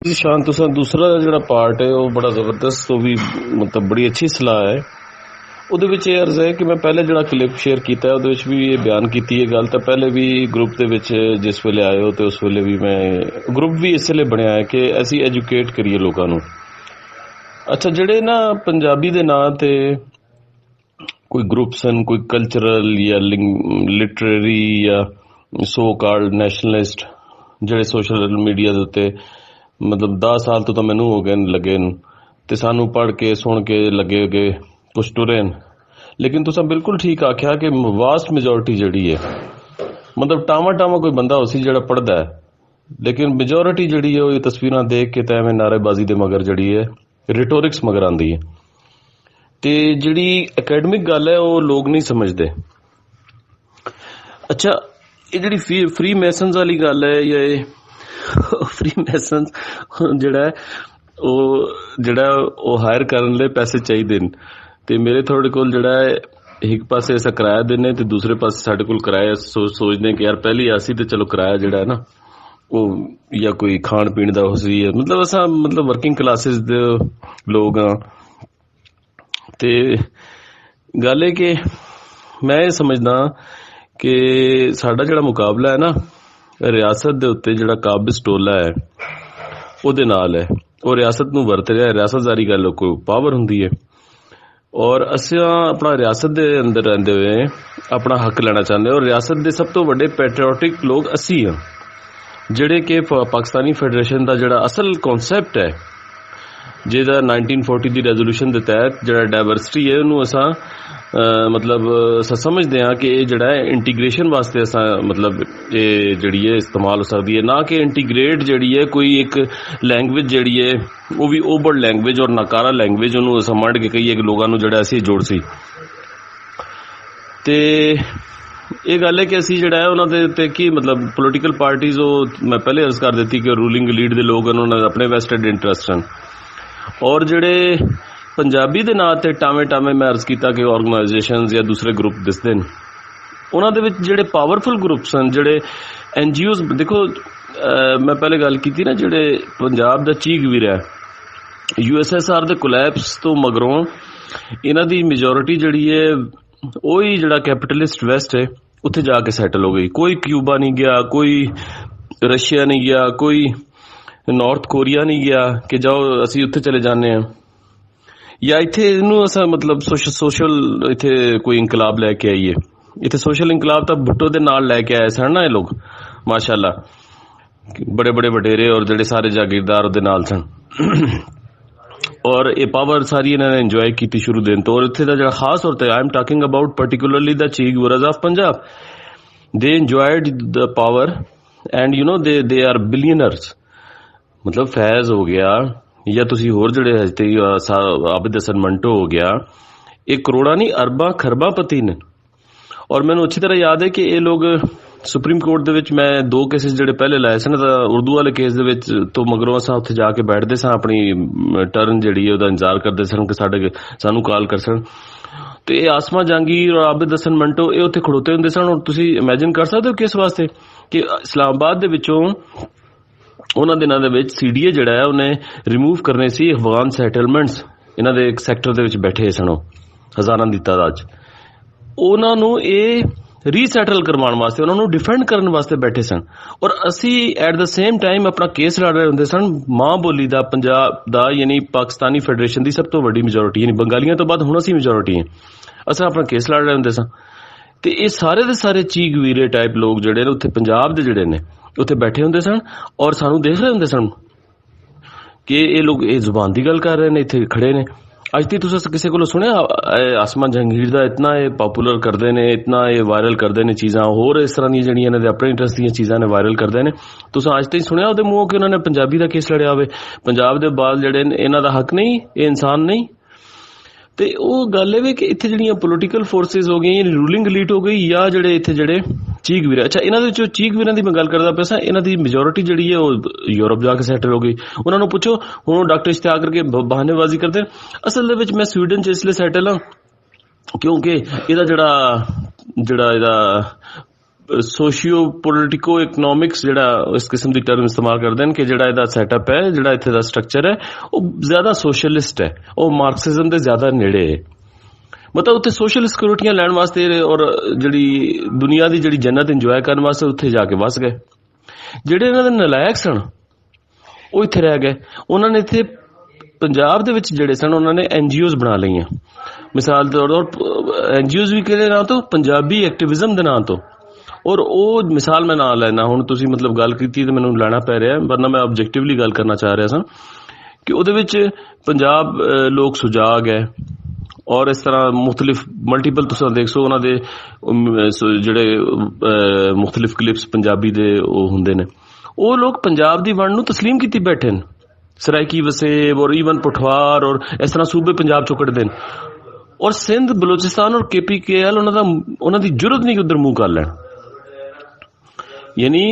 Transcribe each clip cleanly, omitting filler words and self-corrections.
जी शांत तुसां दूसरा ਜਿਹੜਾ ਪਾਰਟ ਹੈ ਉਹ ਬੜਾ ਜ਼ਬਰਦਸਤ, ਉਹ ਵੀ ਮਤਲਬ ਬੜੀ ਅੱਛੀ ਸਲਾਹ ਹੈ। ਉਹਦੇ ਵਿੱਚ ਇਹ ਅਰਜ਼ ਹੈ ਕਿ ਮੈਂ ਪਹਿਲੇ ਜਿਹੜਾ ਕਲਿੱਪ ਸ਼ੇਅਰ ਕੀਤਾ ਉਹਦੇ ਵਿੱਚ ਵੀ ਇਹ ਬਿਆਨ ਕੀਤੀ ਇਹ ਗੱਲ, ਤਾਂ ਪਹਿਲੇ ਵੀ ਗਰੁੱਪ ਦੇ ਵਿੱਚ ਜਿਸ ਵੇਲੇ ਆਏ ਹੋ ਤੇ ਉਸ ਵੇਲੇ ਵੀ ਮੈਂ ਗਰੁੱਪ ਵੀ ਇਸ ਲਈ ਬਣਿਆ ਹੈ ਕਿ ਅਸੀਂ ਐਜੂਕੇਟ ਕਰੀਏ ਲੋਕਾਂ ਨੂੰ। ਅੱਛਾ, ਜਿਹੜੇ ਨਾ ਪੰਜਾਬੀ ਦੇ ਨਾਂ ਤੇ ਕੋਈ ਗਰੁੱਪਸ ਹਨ, ਕੋਈ ਕਲਚਰਲ ਜਾਂ ਲਿਟਰੇਰੀ ਜਾਂ ਸੋ ਕਾਲਡ ਨੈਸ਼ਨਲਿਸਟ, ਜਿਹੜੇ ਸੋਸ਼ਲ ਮੀਡੀਆ ਦੇ ਉੱਤੇ ਮਤਲਬ 10 ਸਾਲ ਤੋਂ ਤਾਂ ਮੈਨੂੰ ਹੋ ਗਏ ਲੱਗੇ ਨੂੰ, ਤੇ ਸਾਨੂੰ ਪੜ੍ਹ ਕੇ ਸੁਣ ਕੇ ਲੱਗੇ ਕਿ ਕੁਛ ਟੁਰੇ ਨੇ। ਲੇਕਿਨ ਤੁਸੀਂ ਬਿਲਕੁਲ ਠੀਕ ਆਖਿਆ ਕਿ ਵਾਸਟ ਮੈਜੋਰਿਟੀ ਜਿਹੜੀ ਹੈ, ਮਤਲਬ ਟਾਵਾਂ ਕੋਈ ਬੰਦਾ ਹੋ ਸੀ ਜਿਹੜਾ ਪੜ੍ਹਦਾ ਹੈ, ਲੇਕਿਨ ਮੈਜੋਰਿਟੀ ਜਿਹੜੀ ਹੈ ਉਹ ਇਹ ਤਸਵੀਰਾਂ ਦੇਖ ਕੇ ਤਾਂ ਐਵੇਂ ਨਾਅਰੇਬਾਜ਼ੀ ਦੇ ਮਗਰ ਜਿਹੜੀ ਹੈ, ਰਿਟੋਰਿਕਸ ਮਗਰ ਆਉਂਦੀ ਹੈ। ਤੇ ਜਿਹੜੀ ਅਕੈਡਮਿਕ ਗੱਲ ਹੈ ਉਹ ਲੋਕ ਨਹੀਂ ਸਮਝਦੇ। ਅੱਛਾ, ਇਹ ਜਿਹੜੀ ਫ੍ਰੀ ਮੈਸਨਸ ਵਾਲੀ ਗੱਲ ਹੈ, ਜਾਂ ਇਹ ਫ੍ਰੀ ਮੈਸਨ ਜਿਹੜਾ ਉਹ ਹਾਇਰ ਕਰਨ ਲਈ ਪੈਸੇ ਚਾਹੀਦੇ ਨੇ, ਤੇ ਮੇਰੇ ਤੁਹਾਡੇ ਕੋਲ ਜਿਹੜਾ ਹੈ ਇੱਕ ਪਾਸੇ ਅਸਾਂ ਕਿਰਾਇਆ ਦਿੰਦੇ ਤੇ ਦੂਸਰੇ ਪਾਸੇ ਸਾਡੇ ਕੋਲ ਕਿਰਾਇਆ ਸੋਚਦੇ ਕਿ ਯਾਰ ਪਹਿਲੀ ਆਸੀ ਤੇ ਚਲੋ ਕਿਰਾਇਆ ਜਿਹੜਾ ਹੈ ਨਾ ਉਹ ਜਾਂ ਕੋਈ ਖਾਣ ਪੀਣ ਦਾ ਹੋ ਸੀ, ਮਤਲਬ ਅਸਾਂ ਮਤਲਬ ਵਰਕਿੰਗ ਕਲਾਸਿਸ ਦੇ ਲੋਕ ਹਾਂ। ਤੇ ਗੱਲ ਹੈ ਕਿ ਮੈਂ ਇਹ ਸਮਝਦਾ ਕਿ ਸਾਡਾ ਜਿਹੜਾ ਮੁਕਾਬਲਾ ਹੈ ਨਾ ਰਿਆਸਤ ਦੇ ਉੱਤੇ, ਜਿਹੜਾ ਕਾਬਿਜ਼ ਟੋਲਾ ਹੈ ਉਹਦੇ ਨਾਲ ਹੈ। ਉਹ ਰਿਆਸਤ ਨੂੰ ਵਰਤ ਰਿਹਾ, ਰਿਆਸਤਦਾਰੀ ਗੱਲ ਕੋਈ ਪਾਵਰ ਹੁੰਦੀ ਹੈ, ਔਰ ਅਸੀਂ ਆਪਣਾ ਰਿਆਸਤ ਦੇ ਅੰਦਰ ਰਹਿੰਦੇ ਹੋਏ ਆਪਣਾ ਹੱਕ ਲੈਣਾ ਚਾਹੁੰਦੇ। ਔਰ ਰਿਆਸਤ ਦੇ ਸਭ ਤੋਂ ਵੱਡੇ ਪੈਟਰੀਓਟਿਕ ਲੋਕ ਅਸੀਂ ਹਾਂ, ਜਿਹੜੇ ਕਿ ਪਾਕਿਸਤਾਨੀ ਫੈਡਰੇਸ਼ਨ ਦਾ ਜਿਹੜਾ ਅਸਲ ਕਨਸੈਪਟ ਹੈ, ਜਿਹਦਾ 1940 ਦੀ ਰੈਜ਼ੋਲੂਸ਼ਨ ਦੇ ਤਹਿਤ ਜਿਹੜਾ ਡਾਇਵਰਸਿਟੀ ਹੈ ਉਹਨੂੰ ਅਸਾਂ ਮਤਲਬ ਅਸਾਂ ਸਮਝਦੇ ਹਾਂ ਕਿ ਇਹ ਜਿਹੜਾ ਹੈ ਇੰਟੀਗ੍ਰੇਸ਼ਨ ਵਾਸਤੇ ਅਸਾਂ ਮਤਲਬ ਇਹ ਜਿਹੜੀ ਹੈ ਇਸਤੇਮਾਲ ਹੋ ਸਕਦੀ ਹੈ, ਨਾ ਕਿ ਇੰਟੀਗ੍ਰੇਟ ਜਿਹੜੀ ਹੈ ਕੋਈ ਇੱਕ ਲੈਂਗੁਏਜ ਜਿਹੜੀ ਹੈ ਉਹ ਵੀ ਓਵਰ ਲੈਂਗੁਏਜ ਔਰ ਨਕਾਰਾ ਲੈਂਗੁਏਜ ਉਹਨੂੰ ਅਸਾਂ ਮੰਡ ਕੇ ਕਹੀਏ ਕਿ ਲੋਕਾਂ ਨੂੰ ਜਿਹੜਾ ਅਸੀਂ ਜੋੜ ਸੀ। ਤੇ ਇਹ ਗੱਲ ਹੈ ਕਿ ਅਸੀਂ ਜਿਹੜਾ ਹੈ ਉਹਨਾਂ ਦੇ ਉੱਤੇ ਕੀ ਮਤਲਬ ਪੋਲੀਟੀਕਲ ਪਾਰਟੀਜ਼, ਉਹ ਮੈਂ ਪਹਿਲੇ ਅਰਜ਼ ਕਰ ਦਿੱਤੀ ਕਿ ਰੂਲਿੰਗ ਲੀਡ ਦੇ ਲੋਕ ਉਹਨਾਂ ਦੇ ਆਪਣੇ ਵੈਸਟਡ ਇੰਟਰਸਟ ਹਨ, ਔਰ ਜਿਹੜੇ ਪੰਜਾਬੀ ਦੇ ਨਾਂ ਤੇ ਟਾਵੇਂ ਮੈਂ ਅਰਜ਼ ਕੀਤਾ ਕਿ ਆਰਗੇਨਾਈਜੇਸ਼ਨਸ ਜਾਂ ਦੂਸਰੇ ਗਰੁੱਪ ਦਿਸਦੇ ਨੇ, ਉਹਨਾਂ ਦੇ ਵਿੱਚ ਜਿਹੜੇ ਪਾਵਰਫੁਲ ਗਰੁੱਪਸ ਹਨ, ਜਿਹੜੇ NGOs ਦੇਖੋ, ਮੈਂ ਪਹਿਲੇ ਗੱਲ ਕੀਤੀ ਨਾ, ਜਿਹੜੇ ਪੰਜਾਬ ਦਾ ਚੀਕ ਵੀਰ ਹੈ USSR ਦੇ ਕੋਲੈਪਸ ਤੋਂ ਮਗਰੋਂ ਇਹਨਾਂ ਦੀ ਮੈਜੋਰਿਟੀ ਜਿਹੜੀ ਹੈ ਉਹੀ ਜਿਹੜਾ ਕੈਪੀਟਲਿਸਟ ਵੈਸਟ ਹੈ ਉੱਥੇ ਜਾ ਕੇ ਸੈਟਲ ਹੋ ਗਈ। ਕੋਈ ਕਿਊਬਾ ਨਹੀਂ ਗਿਆ, ਕੋਈ ਰਸ਼ੀਆ ਨਹੀਂ ਗਿਆ, ਕੋਈ ਨਾਰਥ ਕੋਰੀਆ ਨਹੀਂ ਗਿਆ ਕਿ ਜਾਓ ਅਸੀਂ ਉੱਥੇ ਚਲੇ ਜਾਂਦੇ ਹਾਂ, ਜਾਂ ਇੱਥੇ ਇਹਨੂੰ ਅਸਾਂ ਮਤਲਬ ਸੋਸ਼ਲ ਇੱਥੇ ਕੋਈ ਇਨਕਲਾਬ ਲੈ ਕੇ ਆਈਏ। ਇੱਥੇ ਸੋਸ਼ਲ ਇਨਕਲਾਬ ਤਾਂ ਭੁੱਟੋ ਦੇ ਨਾਲ ਲੈ ਕੇ ਆਏ ਸਨ ਨਾ ਇਹ ਲੋਕ, ਮਾਸ਼ਾਅੱਲਾ, ਬੜੇ ਵਡੇਰੇ ਔਰ ਜਿਹੜੇ ਸਾਰੇ ਜਾਗੀਰਦਾਰ ਉਹਦੇ ਨਾਲ ਸਨ, ਔਰ ਇਹ ਪਾਵਰ ਸਾਰੀ ਇਹਨਾਂ ਨੇ ਇੰਜੋਏ ਕੀਤੀ ਸ਼ੁਰੂ ਦਿਨ ਤੋਂ। ਔਰ ਇੱਥੇ ਦਾ ਜਿਹੜਾ ਖਾਸ ਤੌਰ ਤੇ I am talking about particularly the chief gurus of Punjab, they enjoyed the power and you know they are ਬਿਲੀਅਨਰਸ। ਮਤਲਬ ਫੈਜ਼ ਹੋ ਗਿਆ ਜਾਂ ਤੁਸੀਂ ਹੋਰ ਜਿਹੜੇ ਹਜਤੇ ਆਬਿਦ ਹਸਨ ਮੰਟੋ ਹੋ ਗਿਆ, ਇਹ ਕਰੋੜਾਂ ਨਹੀਂ ਅਰਬਾਂ ਖਰਬਾਂ ਪਤੀ ਨੇ। ਔਰ ਮੈਨੂੰ ਅੱਛੀ ਤਰ੍ਹਾਂ ਯਾਦ ਹੈ ਕਿ ਇਹ ਲੋਕ ਸੁਪਰੀਮ ਕੋਰਟ ਦੇ ਵਿੱਚ ਮੈਂ 2 ਕੇਸਿਸ ਜਿਹੜੇ ਪਹਿਲੇ ਲਾਏ ਸਨ, ਤਾਂ ਉਰਦੂ ਵਾਲੇ ਕੇਸ ਦੇ ਵਿੱਚ ਤੋਂ ਮਗਰੋਂ ਅਸਾਂ ਉੱਥੇ ਜਾ ਕੇ ਬੈਠਦੇ ਸਾਂ, ਆਪਣੀ ਟਰਨ ਜਿਹੜੀ ਹੈ ਉਹਦਾ ਇੰਤਜ਼ਾਰ ਕਰਦੇ ਸਨ ਕਿ ਸਾਨੂੰ ਕਾਲ ਕਰ ਸਨ। ਤੇ ਇਹ ਆਸਮਾ ਜਹਾਂਗੀਰ ਔਰ ਆਬਿਦ ਹਸਨ ਮੰਟੋ ਇਹ ਉੱਥੇ ਖੜੋਤੇ ਹੁੰਦੇ ਸਨ। ਔਰ ਤੁਸੀਂ ਇਮੈਜਿਨ ਕਰ ਸਕਦੇ ਹੋ ਕਿਸ ਵਾਸਤੇ, ਕਿ ਇਸਲਾਮਾਬਾਦ ਦੇ ਵਿੱਚੋਂ ਉਹਨਾਂ ਦਿਨਾਂ ਦੇ ਵਿੱਚ CDA ਜਿਹੜਾ ਹੈ ਉਹਨੇ ਰਿਮੂਵ ਕਰਨੇ ਸੀ ਅਫਗਾਨ ਸੈਟਲਮੈਂਟਸ, ਇਹਨਾਂ ਦੇ ਇੱਕ ਸੈਕਟਰ ਦੇ ਵਿੱਚ ਬੈਠੇ ਸਨ ਉਹ ਹਜ਼ਾਰਾਂ ਦੀ ਤਾਦਾਦ 'ਚ, ਉਹਨਾਂ ਨੂੰ ਇਹ ਰੀਸੈਟਲ ਕਰਵਾਉਣ ਵਾਸਤੇ, ਉਹਨਾਂ ਨੂੰ ਡਿਫੈਂਡ ਕਰਨ ਵਾਸਤੇ ਬੈਠੇ ਸਨ। ਔਰ ਅਸੀਂ ਐਟ ਦ ਸੇਮ ਟਾਈਮ ਆਪਣਾ ਕੇਸ ਲੜ ਰਹੇ ਹੁੰਦੇ ਸਨ ਮਾਂ ਬੋਲੀ ਦਾ, ਪੰਜਾਬ ਦਾ, ਯਾਨੀ ਪਾਕਿਸਤਾਨੀ ਫੈਡਰੇਸ਼ਨ ਦੀ ਸਭ ਤੋਂ ਵੱਡੀ ਮੈਜੋਰਿਟੀ, ਯਾਨੀ ਬੰਗਾਲੀਆਂ ਤੋਂ ਬਾਅਦ ਹੁਣ ਅਸੀਂ ਮੈਜੋਰਿਟੀ ਹਾਂ, ਅਸੀਂ ਆਪਣਾ ਕੇਸ ਲੜ ਰਹੇ ਹੁੰਦੇ ਸਾਂ। ਤੇ ਇਹ ਸਾਰੇ ਦੇ ਸਾਰੇ ਚੀਕ ਵੀਰੇ ਟਾਈਪ ਲੋਕ ਜਿਹੜੇ ਨੇ ਉੱਥੇ ਪੰਜਾਬ ਦੇ ਜਿਹੜੇ ਨੇ ਉੱਥੇ ਬੈਠੇ ਹੁੰਦੇ ਸਨ, ਔਰ ਸਾਨੂੰ ਦੇਖ ਰਹੇ ਹੁੰਦੇ ਸਨ ਕਿ ਇਹ ਲੋਕ ਇਹ ਜ਼ੁਬਾਨ ਦੀ ਗੱਲ ਕਰ ਰਹੇ ਨੇ, ਇੱਥੇ ਖੜੇ ਨੇ। ਅੱਜ ਤੱਕ ਤੁਸੀਂ ਕਿਸੇ ਕੋਲੋਂ ਸੁਣਿਆ ਆਸਮਾ ਜਹਾਂਗੀਰ ਦਾ ਇਤਨਾ ਇਹ ਪਾਪੂਲਰ ਕਰਦੇ ਨੇ, ਇਤਨਾ ਇਹ ਵਾਇਰਲ ਕਰਦੇ ਨੇ ਚੀਜ਼ਾਂ, ਹੋਰ ਇਸ ਤਰ੍ਹਾਂ ਦੀਆਂ ਜਿਹੜੀਆਂ ਇਹਨਾਂ ਦੇ ਆਪਣੇ ਇੰਟਰਸਟ ਦੀਆਂ ਚੀਜ਼ਾਂ ਨੇ ਵਾਇਰਲ ਕਰਦੇ ਨੇ, ਤੁਸੀਂ ਅੱਜ ਤੱਕ ਸੁਣਿਆ ਉਹਦੇ ਮੂੰਹੋਂ ਕਿ ਉਹਨਾਂ ਨੇ ਪੰਜਾਬੀ ਦਾ ਕੇਸ ਲੜਿਆ ਹੋਵੇ, ਪੰਜਾਬ ਦੇ ਬਾਲ ਜਿਹੜੇ ਨੇ ਇਹਨਾਂ ਦਾ ਹੱਕ ਨਹੀਂ, ਇਹ ਇਨਸਾਨ ਨਹੀਂ। ਤੇ ਉਹ ਗੱਲ ਇਹ ਵੀ ਕਿ ਇੱਥੇ ਜਿਹੜੀਆਂ ਪੋਲੀਟੀਕਲ ਫੋਰਸਿਸ ਹੋ ਗਈਆਂ, ਰੂਲਿੰਗ ਐਲੀਟ ਹੋ ਗਈ, ਜਾਂ ਜਿਹੜੇ ਇੱਥੇ ਜਿਹੜੇ ਚੀਕ ਵੀਰ, ਅੱਛਾ ਇਹਨਾਂ ਦੇ ਵਿੱਚੋਂ ਚੀਕ ਵੀਰਾਂ ਦੀ ਮੈਂ ਗੱਲ ਕਰਦਾ ਪਿਆ ਸਾਂ, ਇਹਨਾਂ ਦੀ ਮੈਜੋਰਿਟੀ ਜਿਹੜੀ ਹੈ ਉਹ ਯੂਰਪ ਜਾ ਕੇ ਸੈਟਲ ਹੋ ਗਈ। ਉਹਨਾਂ ਨੂੰ ਪੁੱਛੋ, ਹੁਣ ਡਾਕਟਰ ਇਸ਼ਤਿਆਕ ਕਰਕੇ ਬਹਾਨੇਬਾਜ਼ੀ ਕਰਦੇ। ਅਸਲ ਦੇ ਵਿੱਚ ਮੈਂ ਸਵੀਡਨ 'ਚ ਇਸ ਲਈ ਸੈਟਲ ਹਾਂ ਕਿਉਂਕਿ ਇਹਦਾ ਜਿਹੜਾ ਇਹਦਾ ਸੋਸ਼ੀਓ ਪੋਲੀਟਿਕੋ ਇਕਨੋਮਿਕਸ ਜਿਹੜਾ ਇਸ ਕਿਸਮ ਦੀ ਟਰਮ ਇਸਤੇਮਾਲ ਕਰਦੇ ਨੇ ਕਿ ਜਿਹੜਾ ਇਹਦਾ ਸੈਟਅਪ ਹੈ, ਜਿਹੜਾ ਇੱਥੇ ਦਾ ਸਟਰਕਚਰ ਹੈ, ਉਹ ਜ਼ਿਆਦਾ ਸੋਸ਼ਲਿਸਟ ਹੈ, ਉਹ ਮਾਰਕਸਿਜ਼ਮ ਦੇ ਜ਼ਿਆਦਾ ਨੇੜੇ ਹੈ। ਮਤਲਬ ਉੱਥੇ ਸੋਸ਼ਲ ਸਿਕਿਉਰਿਟੀਆਂ ਲੈਣ ਵਾਸਤੇ ਔਰ ਜਿਹੜੀ ਦੁਨੀਆ ਦੀ ਜਿਹੜੀ ਜੰਨਤ ਇੰਜੋਏ ਕਰਨ ਵਾਸਤੇ ਉੱਥੇ ਜਾ ਕੇ ਵਸ ਗਏ। ਜਿਹੜੇ ਇਹਨਾਂ ਦੇ ਨਲਾਇਕ ਸਨ ਉਹ ਇੱਥੇ ਰਹਿ ਗਏ। ਉਹਨਾਂ ਨੇ ਇੱਥੇ ਪੰਜਾਬ ਦੇ ਵਿੱਚ ਜਿਹੜੇ ਸਨ ਉਹਨਾਂ ਨੇ NGOs ਬਣਾ ਲਈਆਂ, ਮਿਸਾਲ ਦੇ ਤੌਰ NGOs ਵੀ ਕਿਹਦੇ ਨਾਂ ਤੋਂ, ਪੰਜਾਬੀ ਐਕਟਿਵਿਜ਼ਮ ਦੇ ਨਾਂ ਤੋਂ। ਔਰ ਉਹ ਮਿਸਾਲ ਮੈਂ ਨਾ ਲੈਣਾ, ਹੁਣ ਤੁਸੀਂ ਮਤਲਬ ਗੱਲ ਕੀਤੀ ਤੇ ਮੈਨੂੰ ਲੈਣਾ ਪੈ ਰਿਹਾ, ਵਰਨਾ ਮੈਂ ਆਬਜੈਕਟਿਵਲੀ ਗੱਲ ਕਰਨਾ ਚਾਹ ਰਿਹਾ ਸਾਂ ਕਿ ਉਹਦੇ ਵਿੱਚ ਪੰਜਾਬ ਲੋਕ ਸੁਜਾਗ ਹੈ ਔਰ ਇਸ ਤਰ੍ਹਾਂ ਮੁਖਤਲਿਫ ਮਲਟੀਪਲ ਤੁਸੀਂ ਦੇਖ ਸੋ ਉਹਨਾਂ ਦੇ ਜਿਹੜੇ ਮੁਖਤਲਿਫ ਕਲਿਪਸ ਪੰਜਾਬੀ ਦੇ ਉਹ ਹੁੰਦੇ ਨੇ। ਉਹ ਲੋਕ ਪੰਜਾਬ ਦੀ ਵੰਡ ਨੂੰ ਤਸਲੀਮ ਕੀਤੀ ਬੈਠੇ ਨੇ, ਸਰਾਇਕੀ ਵਸੇਬ ਔਰ ਈਵਨ ਪਠਵਾਰ ਔਰ ਇਸ ਤਰ੍ਹਾਂ ਸੂਬੇ ਪੰਜਾਬ ਚੋਂ ਕੱਢਦੇ ਨੇ। ਔਰ ਸਿੰਧ ਬਲੋਚਿਸਤਾਨ ਔਰ KPKL ਉਹਨਾਂ ਦੀ ਜੁਰਤ ਨਹੀਂ ਕਿ ਉੱਧਰ ਮੂੰਹ ਕਰ ਲੈਣ। ਯਾਨੀ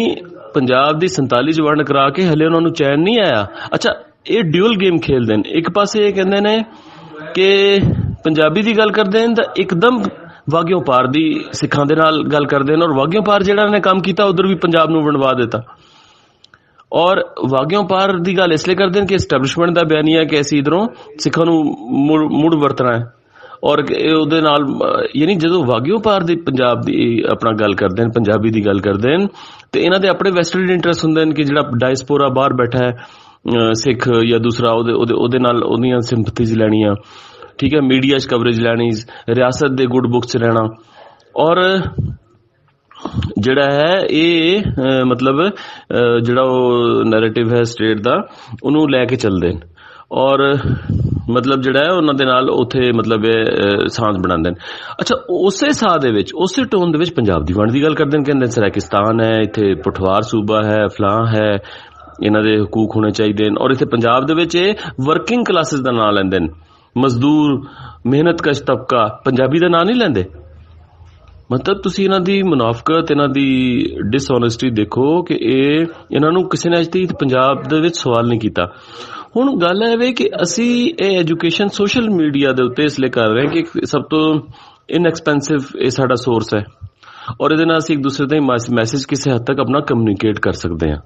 ਪੰਜਾਬ ਦੀ 47 ਚ ਵੰਡ ਕਰਾ ਕੇ ਹਲੇ ਉਹਨਾਂ ਨੂੰ ਚੈਨ ਨਹੀਂ ਆਇਆ। ਅੱਛਾ, ਇਹ ਡਿਊਲ ਗੇਮ ਖੇਲਦੇ ਨੇ। ਇੱਕ ਪਾਸੇ ਇਹ ਕਹਿੰਦੇ ਨੇ ਕਿ ਪੰਜਾਬੀ ਦੀ ਗੱਲ ਕਰਦੇ ਨੇ ਤਾਂ ਇੱਕਦਮ ਵਾਗਿਓ ਪਾਰ ਦੀ ਸਿੱਖਾਂ ਦੇ ਨਾਲ ਗੱਲ ਕਰਦੇ ਨੇ, ਔਰ ਵਾਗਿਓ ਪਾਰ ਜਿਹੜਾ ਨੇ ਕੰਮ ਕੀਤਾ ਉਧਰ ਵੀ ਪੰਜਾਬ ਨੂੰ ਵੰਡਵਾ ਦਿੱਤਾ। ਔਰ ਵਾਗਿਓ ਪਾਰ ਦੀ ਗੱਲ ਇਸ ਲਈ ਕਰਦੇ ਨੇ ਕਿ ਐਸਟੈਬਲਿਸ਼ਮੈਂਟ ਦਾ ਬਿਆਨੀਆ ਕਿ ਅਸੀਂ ਇਧਰੋਂ ਸਿੱਖਾਂ ਨੂੰ ਮੁੜ ਵਰਤਣਾ ਹੈ। ਔਰ ਉਹਦੇ ਨਾਲ ਯਾਨੀ ਜਦੋਂ ਵਾਗਿਓ ਪਾਰ ਦੀ ਪੰਜਾਬ ਦੀ ਆਪਣਾ ਗੱਲ ਕਰਦੇ ਨੇ, ਪੰਜਾਬੀ ਦੀ ਗੱਲ ਕਰਦੇ ਨੇ, ਤੇ ਇਹਨਾਂ ਦੇ ਆਪਣੇ ਵੈਸਟਰਨ ਇੰਟਰਸਟ ਹੁੰਦੇ ਨੇ ਕਿ ਜਿਹੜਾ ਡਾਇਸਪੋਰਾ ਬਾਹਰ ਬੈਠਾ ਹੈ ਸਿੱਖ ਜਾਂ ਦੂਸਰਾ ਉਹਦੇ ਨਾਲ ਉਹਦੀਆਂ ਸਿੰਪਥੀਜ਼ ਲੈਣੀਆਂ, ਠੀਕ ਹੈ, ਮੀਡੀਆ 'ਚ ਕਵਰੇਜ ਲੈਣੀ, ਰਿਆਸਤ ਦੇ ਗੁੱਡ ਬੁੱਕਸ 'ਚ ਰਹਿਣਾ। ਔਰ ਜਿਹੜਾ ਹੈ ਇਹ ਮਤਲਬ ਜਿਹੜਾ ਉਹ ਨੈਰੇਟਿਵ ਹੈ ਸਟੇਟ ਦਾ ਉਹਨੂੰ ਲੈ ਕੇ ਚੱਲਦੇ ਨੇ। ਔਰ ਮਤਲਬ ਜਿਹੜਾ ਹੈ ਉਹਨਾਂ ਦੇ ਨਾਲ ਉੱਥੇ ਮਤਲਬ ਸਾਂਝ ਬਣਾਉਂਦੇ ਨੇ। ਅੱਛਾ, ਉਸੇ ਸਾਹ ਦੇ ਵਿੱਚ ਉਸੇ ਟੋਨ ਦੇ ਵਿੱਚ ਪੰਜਾਬ ਦੀ ਵੰਡ ਦੀ ਗੱਲ ਕਰਦੇ ਨੇ, ਕਹਿੰਦੇ ਸਰਾਇਕਿਸਤਾਨ ਹੈ, ਇੱਥੇ ਪਠਵਾਰ ਸੂਬਾ ਹੈ, ਫਲਾਂ ਹੈ, ਇਹਨਾਂ ਦੇ ਹਕੂਕ ਹੋਣੇ ਚਾਹੀਦੇ ਨੇ। ਔਰ ਇੱਥੇ ਪੰਜਾਬ ਦੇ ਵਿੱਚ ਇਹ ਵਰਕਿੰਗ ਕਲਾਸਿਸ ਦਾ ਨਾਂ ਲੈਂਦੇ ਨੇ, ਮਜ਼ਦੂਰ, ਮਿਹਨਤਕਸ਼ ਤਬਕਾ, ਪੰਜਾਬੀ ਦਾ ਨਾਂ ਨਹੀਂ ਲੈਂਦੇ। ਮਤਲਬ ਤੁਸੀਂ ਇਹਨਾਂ ਦੀ ਮੁਨਾਫਕਤ, ਇਹਨਾਂ ਦੀ ਡਿਸਓਨੈਸਟੀ ਦੇਖੋ ਕਿ ਇਹਨਾਂ ਨੂੰ ਕਿਸੇ ਨੇ ਅੱਜ ਤੱਕ ਪੰਜਾਬ ਦੇ ਵਿੱਚ ਸਵਾਲ ਨਹੀਂ ਕੀਤਾ। ਹੁਣ ਗੱਲ ਇਹ ਵੇ ਕਿ ਅਸੀਂ ਇਹ ਐਜੂਕੇਸ਼ਨ ਸੋਸ਼ਲ ਮੀਡੀਆ ਦੇ ਉੱਤੇ ਇਸ ਲਈ ਕਰ ਰਹੇ ਹਾਂ ਕਿ ਸਭ ਤੋਂ ਇਨਐਕਸਪੈਂਸਿਵ ਇਹ ਸਾਡਾ ਸੋਰਸ ਹੈ ਔਰ ਇਹਦੇ ਨਾਲ ਅਸੀਂ ਇੱਕ ਦੂਸਰੇ ਦਾ ਮੈਸੇਜ ਕਿਸੇ ਹੱਦ ਤੱਕ ਆਪਣਾ ਕਮਿਊਨੀਕੇਟ ਕਰ ਸਕਦੇ ਹਾਂ।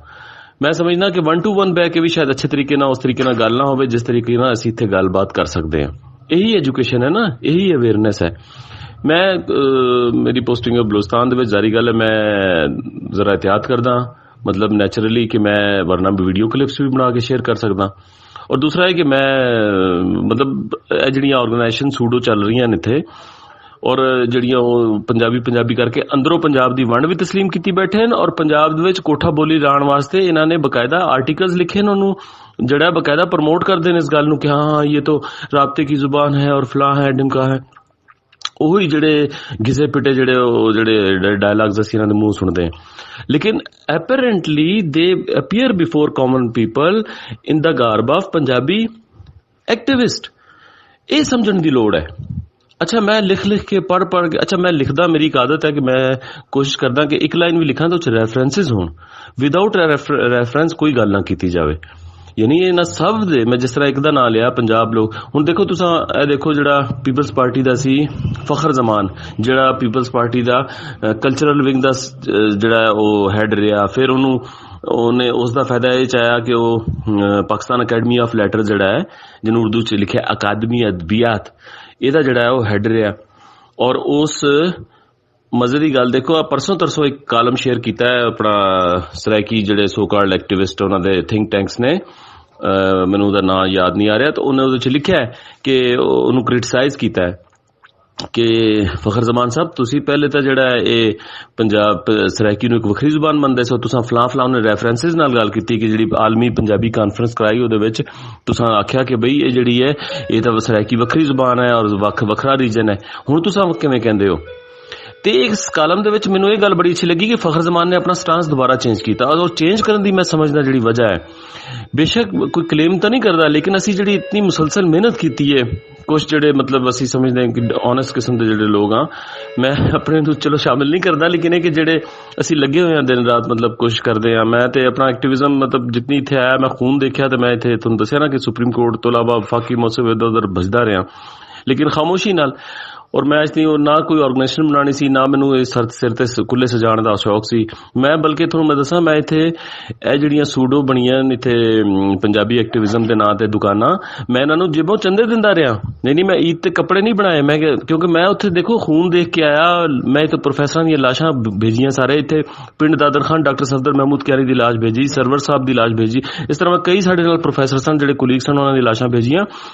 ਮੈਂ ਸਮਝਦਾ ਕਿ 1 to 1 ਬਹਿ ਕੇ ਵੀ ਸ਼ਾਇਦ ਅੱਛੇ ਤਰੀਕੇ ਨਾਲ ਉਸ ਤਰੀਕੇ ਨਾਲ ਗੱਲ ਨਾ ਹੋਵੇ ਜਿਸ ਤਰੀਕੇ ਨਾਲ ਅਸੀਂ ਇੱਥੇ ਗੱਲਬਾਤ ਕਰ ਸਕਦੇ ਹਾਂ। ਇਹੀ ਐਜੂਕੇਸ਼ਨ ਹੈ ਨਾ, ਇਹੀ ਅਵੇਅਰਨੈਸ ਹੈ। ਮੈਂ ਮੇਰੀ ਪੋਸਟਿੰਗ ਬਲੋਚਿਸਤਾਨ ਦੇ ਵਿੱਚ ਜਾਰੀ ਗੱਲ ਹੈ, ਮੈਂ ਜ਼ਰਾ ਇਹਤਿਆਤ ਕਰਦਾ ਮਤਲਬ ਨੈਚੁਰਲੀ ਕਿ ਮੈਂ ਵਰਨਾ ਵੀਡੀਓ ਕਲਿਪਸ ਵੀ ਬਣਾ ਕੇ ਸ਼ੇਅਰ ਕਰ ਸਕਦਾ। ਔਰ ਦੂਸਰਾ ਹੈ ਕਿ ਮੈਂ ਮਤਲਬ ਇਹ ਜਿਹੜੀਆਂ ਆਰਗੇਨਾਈਜੇਸ਼ਨ ਸੂਡੋ ਚੱਲ ਰਹੀਆਂ ਨੇ ਇੱਥੇ ਔਰ ਜਿਹੜੀਆਂ ਉਹ ਪੰਜਾਬੀ ਕਰਕੇ ਅੰਦਰੋਂ ਪੰਜਾਬ ਦੀ ਵੰਡ ਵੀ ਤਸਲੀਮ ਕੀਤੀ ਬੈਠੇ ਨੇ ਔਰ ਪੰਜਾਬ ਦੇ ਵਿੱਚ ਕੋਠਾ ਬੋਲੀ ਲਾਉਣ ਵਾਸਤੇ ਇਹਨਾਂ ਨੇ ਬਕਾਇਦਾ ਆਰਟੀਕਲਸ ਲਿਖੇ ਨੇ, ਉਹਨੂੰ ਜਿਹੜਾ ਬਕਾਇਦਾ ਪ੍ਰਮੋਟ ਕਰਦੇ ਨੇ ਇਸ ਗੱਲ ਨੂੰ ਕਿ ਹਾਂ ਇਹ ਤਾਂ ਰਾਬਤੇ ਕੀ ਜ਼ੁਬਾਨ ਹੈ ਔਰ ਫਲਾਂ ਹੈ ਡਿਮਕਾ ਹੈ। ਉਹੀ ਜਿਹੜੇ ਘਿਸੇ ਪਿਟੇ ਜਿਹੜੇ ਡਾਇਲੌਗਸ ਅਸੀਂ ਇਹਨਾਂ ਦੇ ਮੂੰਹ ਸੁਣਦੇ ਹਾਂ। ਲੇਕਿਨ apparently they appear before common people in the garb of Punjabi activist. ਇਹ ਸਮਝਣ ਦੀ ਲੋੜ ਹੈ। ਅੱਛਾ, ਮੈਂ ਲਿਖ ਕੇ ਪੜ੍ਹ ਕੇ ਅੱਛਾ ਮੈਂ ਲਿਖਦਾ, ਮੇਰੀ ਇੱਕ ਆਦਤ ਹੈ ਕਿ ਮੈਂ ਕੋਸ਼ਿਸ਼ ਕਰਦਾ ਕਿ ਇੱਕ ਲਾਈਨ ਵੀ ਲਿਖਾਂ ਤਾਂ ਉਹ 'ਚ ਰੈਫਰੈਂਸਿਸ ਹੋਣ, ਵਿਦਾਊਟ ਰੈਫਰੈਂਸ ਕੋਈ ਗੱਲ ਨਾ ਕੀਤੀ ਜਾਵੇ। ਯਾਨੀ ਇਹਨਾਂ ਸਭ ਦੇ ਮੈਂ ਜਿਸ ਤਰ੍ਹਾਂ ਇੱਕ ਦਾ ਨਾਂ ਲਿਆ ਪੰਜਾਬ ਲੋਕ, ਹੁਣ ਦੇਖੋ ਤੁਸੀਂ ਇਹ ਦੇਖੋ ਜਿਹੜਾ ਪੀਪਲਸ ਪਾਰਟੀ ਦਾ ਸੀ ਫਖਰ ਜ਼ਮਾਨ, ਜਿਹੜਾ ਪੀਪਲਸ ਪਾਰਟੀ ਦਾ ਕਲਚਰਲ ਵਿੰਗ ਦਾ ਜਿਹੜਾ ਉਹ ਹੈਡ ਰਿਹਾ, ਫਿਰ ਉਹਨੇ ਉਸ ਦਾ ਫਾਇਦਾ ਇਹ ਚਾਹਿਆ ਕਿ ਉਹ ਪਾਕਿਸਤਾਨ ਅਕੈਡਮੀ ਆਫ ਲੈਟਰ ਜਿਹੜਾ ਹੈ ਜਿਹਨੂੰ ਉਰਦੂ 'ਚ ਲਿਖਿਆ ਅਕਾਦਮੀ ਅਦਬੀਆਤ, ਇਹਦਾ ਜਿਹੜਾ ਹੈ ਉਹ ਹੈਡ ਰਿਹਾ। ਔਰ ਉਸ ਮਜ਼ੇ ਦੀ ਗੱਲ ਦੇਖੋ, ਆ ਪਰਸੋਂ ਤਰਸੋਂ ਇੱਕ ਕਾਲਮ ਸ਼ੇਅਰ ਕੀਤਾ ਹੈ ਆਪਣਾ ਸਰਾਇਕੀ ਜਿਹੜੇ ਸੋ ਕਾਲਡ ਐਕਟਿਵਿਸਟ ਉਹਨਾਂ ਦੇ ਥਿੰਕ ਟੈਂਕਸ ਨੇ, ਮੈਨੂੰ ਉਹਦਾ ਨਾਂ ਯਾਦ ਨਹੀਂ ਆ ਰਿਹਾ, ਤਾਂ ਉਹਨੇ ਉਹਦੇ 'ਚ ਲਿਖਿਆ ਹੈ ਕਿ ਉਹਨੂੰ ਕ੍ਰਿਟਿਸਾਈਜ਼ ਕੀਤਾ ਹੈ ਕਿ ਫਖਰ ਜ਼ਮਾਨ ਸਾਹਿਬ ਤੁਸੀਂ ਪਹਿਲੇ ਤਾਂ ਜਿਹੜਾ ਇਹ ਪੰਜਾਬ ਸਰਾਇਕੀ ਨੂੰ ਇੱਕ ਵੱਖਰੀ ਜ਼ੁਬਾਨ ਮੰਨਦੇ ਸੋ, ਤੁਸੀਂ ਫਲਾਂ ਉਹਨੇ ਰੈਫਰੈਂਸਿਸ ਨਾਲ ਗੱਲ ਕੀਤੀ ਕਿ ਜਿਹੜੀ ਆਲਮੀ ਪੰਜਾਬੀ ਕਾਨਫਰੰਸ ਕਰਾਈ ਉਹਦੇ ਵਿੱਚ ਤੁਸੀਂ ਆਖਿਆ ਕਿ ਬਈ ਇਹ ਜਿਹੜੀ ਹੈ ਇਹ ਤਾਂ ਸਰਾਇਕੀ ਵੱਖਰੀ ਜ਼ੁਬਾਨ ਹੈ ਔਰ ਵੱਖਰਾ ਰੀਜਨ ਹੈ। ਹੁਣ ਤੁਸੀਂ ਕਿਵੇਂ ਕਹਿੰਦੇ ਹੋ? ਤੇ ਇਸ ਕਾਲਮ ਦੇ ਵਿੱਚ ਮੈਨੂੰ ਇਹ ਗੱਲ ਬੜੀ ਅੱਛੀ ਲੱਗੀ ਕਿ ਫਖਰ ਜ਼ਮਾਨ ਨੇ ਆਪਣਾ ਸਟਾਂਸ ਦੁਬਾਰਾ ਚੇਂਜ ਕੀਤਾ ਔਰ ਚੇਂਜ ਕਰਨ ਦੀ ਮੈਂ ਸਮਝਦਾ ਜਿਹੜੀ ਵਜ੍ਹਾ ਹੈ, ਬੇਸ਼ੱਕ ਕੋਈ ਕਲੇਮ ਤਾਂ ਨਹੀਂ ਕਰਦਾ, ਲੇਕਿਨ ਅਸੀਂ ਜਿਹੜੀ ਇਤਨੀ ਮੁਸਲਸਲ ਮਿਹਨਤ ਕੀਤੀ ਹੈ, ਕੁਛ ਜਿਹੜੇ ਮਤਲਬ ਅਸੀਂ ਸਮਝਦੇ ਹਾਂ ਕਿ ਓਨੈਸਟ ਕਿਸਮ ਦੇ ਜਿਹੜੇ ਲੋਕ ਆ, ਮੈਂ ਆਪਣੇ ਨੂੰ ਚਲੋ ਸ਼ਾਮਿਲ ਨਹੀਂ ਕਰਦਾ, ਲੇਕਿਨ ਇਹ ਕਿ ਜਿਹੜੇ ਅਸੀਂ ਲੱਗੇ ਹੋਏ ਹਾਂ ਦਿਨ ਰਾਤ ਮਤਲਬ ਕੋਸ਼ਿਸ਼ ਕਰਦੇ ਹਾਂ। ਮੈਂ ਤੇ ਆਪਣਾ ਐਕਟਿਵਿਜ਼ਮ ਮਤਲਬ ਜਿਤਨੀ ਇੱਥੇ ਆਇਆ ਮੈਂ ਖੂਨ ਦੇਖਿਆ, ਤੇ ਮੈਂ ਇੱਥੇ ਤੁਹਾਨੂੰ ਦੱਸਿਆ ਨਾ ਕਿ ਸੁਪਰੀਮ ਕੋਰਟ ਤੋਂ ਇਲਾਵਾ ਵਫਾਕੀ ਮੌਸਮ ਇੱਧਰ ਉੱਧਰ ਭਜਦਾ ਰਿਹਾ, ਲੇਕਿਨ ਖਾਮੋਸ਼ੀ ਨਾਲ। ਔਰ ਮੈਂ ਅੱਜ ਨਾ ਕੋਈ ਆਰਗੇਨਾਈਜੇਸ਼ਨ ਬਣਾਉਣੀ ਸੀ, ਨਾ ਮੈਨੂੰ ਇਹ ਸਿਰ ਤੇ ਕੁੱਲੇ ਸਜਾਉਣ ਦਾ ਸ਼ੌਕ ਸੀ। ਮੈਂ ਬਲਕਿ ਤੁਹਾਨੂੰ ਮੈਂ ਦੱਸਾਂ, ਮੈਂ ਇੱਥੇ ਇਹ ਜਿਹੜੀਆਂ ਸੂਡੋ ਬਣੀਆਂ ਇੱਥੇ ਪੰਜਾਬੀ ਐਕਟਿਵਿਜ਼ਮ ਦੇ ਨਾਂ ਤੇ ਦੁਕਾਨਾਂ, ਮੈਂ ਇਹਨਾਂ ਨੂੰ ਜਿਵੇਂ ਚੰਦੇ ਦਿੰਦਾ ਰਿਹਾ। ਨਹੀਂ ਮੈਂ ਈਦ ਤੇ ਕੱਪੜੇ ਨਹੀਂ ਬਣਾਏ, ਮੈਂ ਕਿਉਂਕਿ ਮੈਂ ਉੱਥੇ ਦੇਖੋ ਖੂਨ ਦੇਖ ਕੇ ਆਇਆ। ਮੈਂ ਇੱਥੇ ਪ੍ਰੋਫੈਸਰਾਂ ਦੀਆਂ ਲਾਸ਼ਾਂ ਭੇਜੀਆਂ ਸਾਰੇ, ਇੱਥੇ ਪਿੰਡ ਦਾਦਰ ਖਾਨ ਡਾਕਟਰ ਸਫਦਰ ਮਹਿਮੂਦ ਕਿਆਰੀ ਦੀ ਲਾਸ਼ ਭੇਜੀ, ਸਰਵਰ ਸਾਹਿਬ ਦੀ ਲਾਸ਼ ਭੇਜੀ। ਇਸ ਤਰ੍ਹਾਂ ਕਈ ਸਾਡੇ ਨਾਲ ਪ੍ਰੋਫੈਸਰ ਸਨ, ਜਿਹੜੇ ਕੁਲੀਗ ਸਨ, ਉਹਨਾਂ ਦੀ ਲਾਸ਼ਾਂ ਭੇਜੀਆਂ।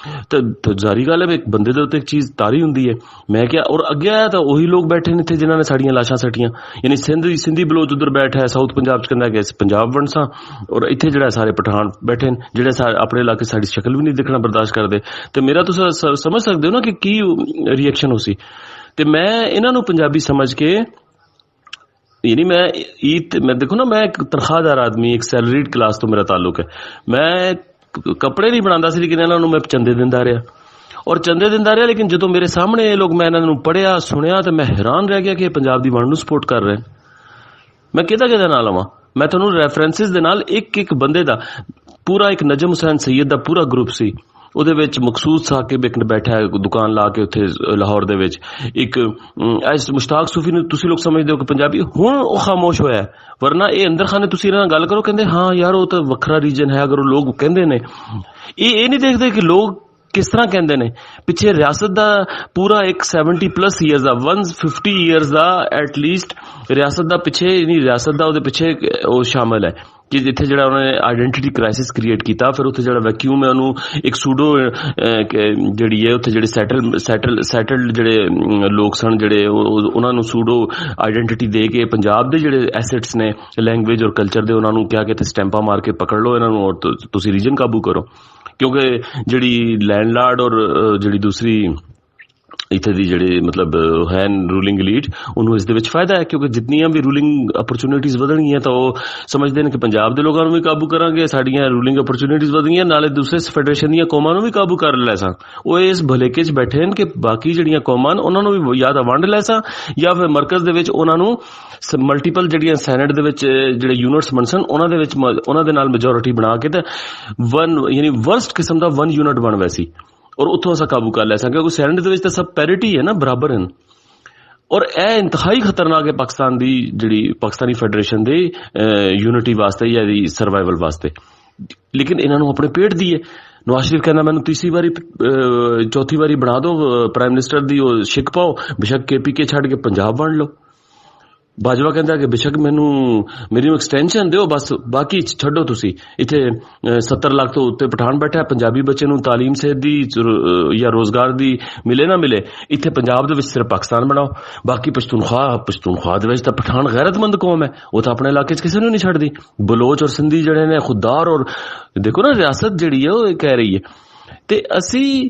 ਤੇ ਜ਼ਾਰੀ ਗੱਲ ਹੈ, ਇੱਕ ਬੰਦੇ ਦੇ ਉੱਤੇ ਇੱਕ ਚੀਜ਼ ਤਾਰੀ ਹੁੰਦੀ ਹੈ। ਮੈਂ ਕਿਹਾ, ਔਰ ਅੱਗੇ ਆਇਆ ਤਾਂ ਉਹੀ ਲੋਕ ਬੈਠੇ ਨੇ ਇੱਥੇ ਜਿਨ੍ਹਾਂ ਨੇ ਸਾਡੀਆਂ ਲਾਸ਼ਾਂ ਸੱਟੀਆਂ। ਯਾਨੀ ਸਿੰਧੀ ਬਲੋਚ ਉਧਰ ਬੈਠਾ ਹੈ, ਸਾਊਥ ਪੰਜਾਬ 'ਚ ਕਹਿੰਦਾ ਕਿ ਪੰਜਾਬ ਵੰਡਸਾਂ, ਔਰ ਇੱਥੇ ਜਿਹੜਾ ਸਾਰੇ ਪਠਾਨ ਬੈਠੇ ਨੇ ਜਿਹੜੇ ਆਪਣੇ ਇਲਾਕੇ ਸਾਡੀ ਸ਼ਕਲ ਵੀ ਨਹੀਂ ਦੇਖਣਾ ਬਰਦਾਸ਼ਤ ਕਰਦੇ। ਤੇ ਮੇਰਾ ਤੁਸੀਂ ਸਮਝ ਸਕਦੇ ਹੋ ਨਾ ਕਿ ਕੀ ਰਿਐਕਸ਼ਨ ਹੋ ਸੀ। ਤੇ ਮੈਂ ਇਹਨਾਂ ਨੂੰ ਪੰਜਾਬੀ ਸਮਝ ਕੇ, ਯਾਨੀ ਮੈਂ ਦੇਖੋ ਨਾ, ਮੈਂ ਇੱਕ ਤਨਖਾਹਦਾਰ ਆਦਮੀ, ਇੱਕ ਸੈਲਰੀਡ ਕਲਾਸ ਤੋਂ ਮੇਰਾ ਤਾਲੁਕ ਹੈ। ਮੈਂ ਕੱਪੜੇ ਨਹੀਂ ਬਣਾਉਂਦਾ ਸੀ, ਲੇਕਿਨ ਇਹਨਾਂ ਨੂੰ ਮੈਂ ਚੰਦੇ ਦਿੰਦਾ ਰਿਹਾ ਔਰ ਚੰਦੇ ਦਿੰਦਾ ਰਿਹਾ। ਲੇਕਿਨ ਜਦੋਂ ਮੇਰੇ ਸਾਹਮਣੇ ਇਹ ਲੋਕ, ਮੈਂ ਇਹਨਾਂ ਨੂੰ ਪੜ੍ਹਿਆ ਸੁਣਿਆ ਤਾਂ ਮੈਂ ਹੈਰਾਨ ਰਹਿ ਗਿਆ ਕਿ ਇਹ ਪੰਜਾਬ ਦੀ ਵੰਡ ਨੂੰ ਸਪੋਰਟ ਕਰ ਰਹੇ। ਮੈਂ ਕਿਹਦਾ ਨਾਲ ਆਵਾਂ? ਮੈਂ ਤੁਹਾਨੂੰ ਰੈਫਰੈਂਸਿਸ ਦੇ ਨਾਲ ਇੱਕ ਬੰਦੇ ਦਾ ਪੂਰਾ, ਇੱਕ ਨਜਮ ਹੁਸੈਨ ਸੈਯਦ ਦਾ ਪੂਰਾ ਗਰੁੱਪ ਸੀ, ਉਹਦੇ ਵਿੱਚ ਮਕਸੂਦ ਸਾਕਿਬ ਇੱਕ ਬੈਠਾ ਹੈ ਦੁਕਾਨ ਲਾ ਕੇ ਉੱਥੇ ਲਾਹੌਰ ਦੇ ਵਿੱਚ, ਇੱਕ ਮੁਸ਼ਤਾਕ ਸੂਫੀ ਨੂੰ ਤੁਸੀਂ ਲੋਕ ਸਮਝਦੇ ਹੋ ਕਿ ਪੰਜਾਬੀ, ਹੁਣ ਉਹ ਖਾਮੋਸ਼ ਹੋਇਆ। ਵਰਨਾ ਇਹ ਅੰਦਰ ਖਾਨੇ ਤੁਸੀਂ ਇਹਨਾਂ ਨਾਲ ਗੱਲ ਕਰੋ, ਕਹਿੰਦੇ ਹਾਂ ਯਾਰ ਉਹ ਤਾਂ ਵੱਖਰਾ ਰੀਜਨ ਹੈ। ਅਗਰ ਉਹ ਲੋਕ ਕਹਿੰਦੇ ਨੇ, ਇਹ ਨਹੀਂ ਦੇਖਦੇ ਕਿ ਲੋਕ ਕਿਸ ਤਰ੍ਹਾਂ ਕਹਿੰਦੇ ਨੇ। ਪਿੱਛੇ ਰਿਆਸਤ ਦਾ ਪੂਰਾ ਇੱਕ 70+ ਈਅਰਸ ਦਾ, 150 ਈਅਰਸ ਦਾ ਐਟਲੀਸਟ ਰਿਆਸਤ ਦਾ ਪਿੱਛੇ, ਨਹੀਂ ਰਿਆਸਤ ਦਾ ਉਹਦੇ ਪਿੱਛੇ ਉਹ ਸ਼ਾਮਲ ਹੈ ਕਿ ਜਿੱਥੇ ਜਿਹੜਾ ਉਹਨਾਂ ਨੇ ਆਇਡੈਂਟੀਟੀ ਕ੍ਰਾਈਸਿਸ ਕ੍ਰੀਏਟ ਕੀਤਾ। ਫਿਰ ਉੱਥੇ ਜਿਹੜਾ ਵੈਕਿਊਮ ਹੈ ਉਹਨੂੰ ਇੱਕ ਸੂਡੋ ਜਿਹੜੀ ਹੈ, ਉੱਥੇ ਜਿਹੜੇ ਸੈਟਲਡ ਜਿਹੜੇ ਲੋਕ ਸਨ, ਜਿਹੜੇ ਉਹਨਾਂ ਨੂੰ ਸੂਡੋ ਆਇਡੈਂਟੀਟੀ ਦੇ ਕੇ ਪੰਜਾਬ ਦੇ ਜਿਹੜੇ ਐਸੈਟਸ ਨੇ ਲੈਂਗੁਏਜ ਔਰ ਕਲਚਰ ਦੇ, ਉਹਨਾਂ ਨੂੰ ਕਿਹਾ ਕਿ ਇੱਥੇ ਸਟੈਂਪਾਂ ਮਾਰ ਕੇ ਪਕੜ ਲਓ ਇਹਨਾਂ ਨੂੰ ਔਰ ਤੁਸੀਂ ਰੀਜਨ ਕਾਬੂ ਕਰੋ। ਕਿਉਂਕਿ ਜਿਹੜੀ ਲੈਂਡਲਾਰਡ ਔਰ ਜਿਹੜੀ ਦੂਸਰੀ ਇੱਥੇ ਦੀ ਜਿਹੜੇ ਮਤਲਬ ਹੈ ਰੂਲਿੰਗ ਲੀਡ, ਉਹਨੂੰ ਇਸ ਦੇ ਵਿੱਚ ਫਾਇਦਾ ਹੈ, ਕਿਉਂਕਿ ਜਿੰਨੀਆਂ ਵੀ ਰੂਲਿੰਗ ਅਪਰਚੁਨਿਟੀਜ਼ ਵਧਣਗੀਆਂ ਤਾਂ ਉਹ ਸਮਝਦੇ ਨੇ ਕਿ ਪੰਜਾਬ ਦੇ ਲੋਕਾਂ ਨੂੰ ਵੀ ਕਾਬੂ ਕਰਾਂਗੇ, ਸਾਡੀਆਂ ਰੂਲਿੰਗ ਅਪਰਚੁਨਿਟੀਜ਼ ਵਧਣਗੀਆਂ, ਨਾਲੇ ਦੂਸਰੇ ਫੈਡਰੇਸ਼ਨ ਦੀਆਂ ਕੌਮਾਂ ਨੂੰ ਵੀ ਕਾਬੂ ਕਰ ਲੈ ਸਾਂ। ਉਹ ਇਸ ਭਲੇਕੇ 'ਚ ਬੈਠੇ ਨੇ ਕਿ ਬਾਕੀ ਜਿਹੜੀਆਂ ਕੌਮਾਂ ਨੇ ਉਹਨਾਂ ਨੂੰ ਵੀ ਜਾਂ ਤਾਂ ਵੰਡ ਲੈ ਸਾਂ, ਜਾਂ ਫਿਰ ਮਰਕਜ਼ ਦੇ ਵਿੱਚ ਉਹਨਾਂ ਨੂੰ ਮਲਟੀਪਲ ਜਿਹੜੀਆਂ ਸੈਨੇਟ ਦੇ ਵਿੱਚ ਜਿਹੜੇ ਯੂਨਿਟਸ ਬਣ ਸਨ, ਉਹਨਾਂ ਦੇ ਵਿੱਚ ਉਹਨਾਂ ਦੇ ਨਾਲ ਮੈਜੋਰਿਟੀ ਬਣਾ ਕੇ ਤੇ ਯਾਨੀ ਵਰਸਟ ਕਿਸਮ ਦਾ 1 ਯੂਨਿਟ ਬਣ ਵੈਸੀ, ਔਰ ਉੱਥੋਂ ਅਸਾਂ ਕਾਬੂ ਕਰ ਲੈ ਸਾਂ। ਕਿਉਂਕਿ ਸੈਨੇਟ ਦੇ ਵਿੱਚ ਤਾਂ ਸਭ ਪੈਰਿਟੀ ਹੈ ਨਾ, ਬਰਾਬਰ ਹਨ। ਔਰ ਇਹ ਇੰਤਹਾਈ ਖਤਰਨਾਕ ਹੈ ਪਾਕਿਸਤਾਨ ਦੀ ਜਿਹੜੀ ਪਾਕਿਸਤਾਨੀ ਫੈਡਰੇਸ਼ਨ ਦੇ ਯੂਨਿਟੀ ਵਾਸਤੇ ਜਾਂ ਇਹਦੀ ਸਰਵਾਈਵਲ ਵਾਸਤੇ। ਲੇਕਿਨ ਇਹਨਾਂ ਨੂੰ ਆਪਣੇ ਪੇਟ ਦੀ ਹੈ। ਨਵਾਜ਼ ਸ਼ਰੀਫ ਕਹਿੰਦਾ ਮੈਨੂੰ ਤੀਸਰੀ ਵਾਰੀ ਚੌਥੀ ਵਾਰੀ ਬਣਾ ਦਿਓ ਪ੍ਰਾਈਮ ਮਿਨਿਸਟਰ ਦੀ, ਉਹ ਛਿੱਕ ਪਾਓ, ਬੇਸ਼ੱਕ KPK ਛੱਡ ਕੇ ਪੰਜਾਬ ਵੰਡ ਲਓ। ਬਾਜਵਾ ਕਹਿੰਦਾ ਕਿ ਬੇਸ਼ੱਕ ਮੇਰੀ ਐਕਸਟੈਂਸ਼ਨ ਦਿਓ, ਬਸ ਬਾਕੀ ਛੱਡੋ। ਤੁਸੀਂ ਇੱਥੇ 70 ਲੱਖ ਤੋਂ ਉੱਤੇ ਪਠਾਨ ਬੈਠਾ, ਪੰਜਾਬੀ ਬੱਚੇ ਨੂੰ ਤਾਲੀਮ ਸਿਹਤ ਦੀ ਜਾਂ ਰੋਜ਼ਗਾਰ ਦੀ ਮਿਲੇ ਨਾ ਮਿਲੇ, ਇੱਥੇ ਪੰਜਾਬ ਦੇ ਵਿੱਚ ਸਿਰਫ ਪਾਕਿਸਤਾਨ ਬਣਾਓ। ਬਾਕੀ ਪਸ਼ਤੂਨਖਵਾ ਦੇ ਵਿੱਚ ਤਾਂ ਪਠਾਨ ਗੈਰਤਮੰਦ ਕੌਮ ਹੈ, ਉਹ ਤਾਂ ਆਪਣੇ ਇਲਾਕੇ 'ਚ ਕਿਸੇ ਨੂੰ ਨਹੀਂ ਛੱਡਦੀ। ਬਲੋਚ ਔਰ ਸਿੰਧੀ ਜਿਹੜੇ ਨੇ ਖੁਦਦਾਰ, ਔਰ ਦੇਖੋ ਨਾ ਰਿਆਸਤ ਜਿਹੜੀ ਹੈ ਉਹ ਕਹਿ ਰਹੀ ਹੈ। ਤੇ ਅਸੀਂ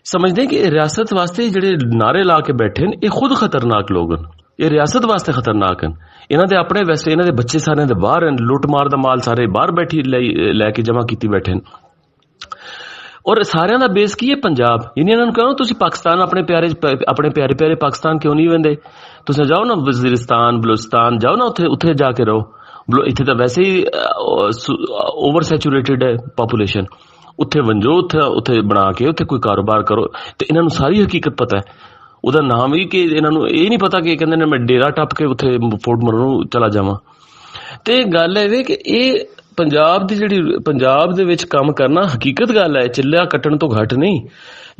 ਸਮਝਦੇ ਕਿ ਰਿਆਸਤ ਵਾਸਤੇ ਜਿਹੜੇ ਨਾਰੇ ਲਾ ਕੇ ਬੈਠੇ ਨੇ, ਇਹ ਖੁਦ ਖਤਰਨਾਕ ਲੋਕ ਹਨ। ਇਹ ਰਿਆਸਤ ਵਾਸਤੇ ਖਤਰਨਾਕ ਹਨ। ਇਹਨਾਂ ਦੇ ਆਪਣੇ ਵੈਸੇ ਇਹਨਾਂ ਦੇ ਬੱਚੇ ਸਾਰਿਆਂ ਦੇ ਬਾਹਰ ਹਨ, ਲੁੱਟ ਮਾਰ ਦਾ ਮਾਲ ਸਾਰੇ ਬਾਹਰ ਬੈਠੀ ਲੈ ਕੇ ਜਮ੍ਹਾਂ ਕੀਤੀ ਬੈਠੇ ਨੇ। ਔਰ ਸਾਰਿਆਂ ਦਾ ਬੇਸ ਕੀ ਹੈ? ਪੰਜਾਬ। ਯਾਨੀ ਇਹਨਾਂ ਨੂੰ ਕਹੋ ਤੁਸੀਂ ਪਾਕਿਸਤਾਨ ਆਪਣੇ ਪਿਆਰੇ ਪਾਕਿਸਤਾਨ ਕਿਉਂ ਨਹੀਂ ਵੰਦੇ? ਤੁਸੀਂ ਜਾਓ ਨਾ ਵਜ਼ੀਰਿਸਤਾਨ, ਬਲੋਚਿਸਤਾਨ ਜਾਓ ਨਾ, ਉੱਥੇ ਜਾ ਕੇ ਰਹੋ। ਇੱਥੇ ਤਾਂ ਵੈਸੇ ਹੀ ਓਵਰ ਸੈਚੂਰੇਟਿਡ ਹੈ ਪਾਪੂਲੇਸ਼ਨ। ਉੱਥੇ ਵੰਜੋ, ਉੱਥੇ ਬਣਾ ਕੇ ਉੱਥੇ ਕੋਈ ਕਾਰੋਬਾਰ ਕਰੋ। ਤੇ ਇਹਨਾਂ ਨੂੰ ਸਾਰੀ ਹਕੀਕਤ ਪਤਾ ਹੈ। ਉਹਦਾ ਨਾਮ ਵੀ ਕਿ ਇਹਨਾਂ ਨੂੰ ਇਹ ਨਹੀਂ ਪਤਾ ਕਿ ਕਹਿੰਦੇ ਨੇ ਮੈਂ ਡੇਰਾ ਟੱਪ ਕੇ ਉੱਥੇ ਫੋਰਟ ਮਰਨ ਨੂੰ ਚਲਾ ਜਾਵਾਂ। ਤੇ ਗੱਲ ਇਹ ਕਿ ਇਹ ਪੰਜਾਬ ਦੇ ਵਿੱਚ ਕੰਮ ਕਰਨਾ ਹਕੀਕਤ ਗੱਲ ਹੈ, ਚਿੱਲਿਆ ਕੱਟਣ ਤੋਂ ਘੱਟ ਨਹੀਂ।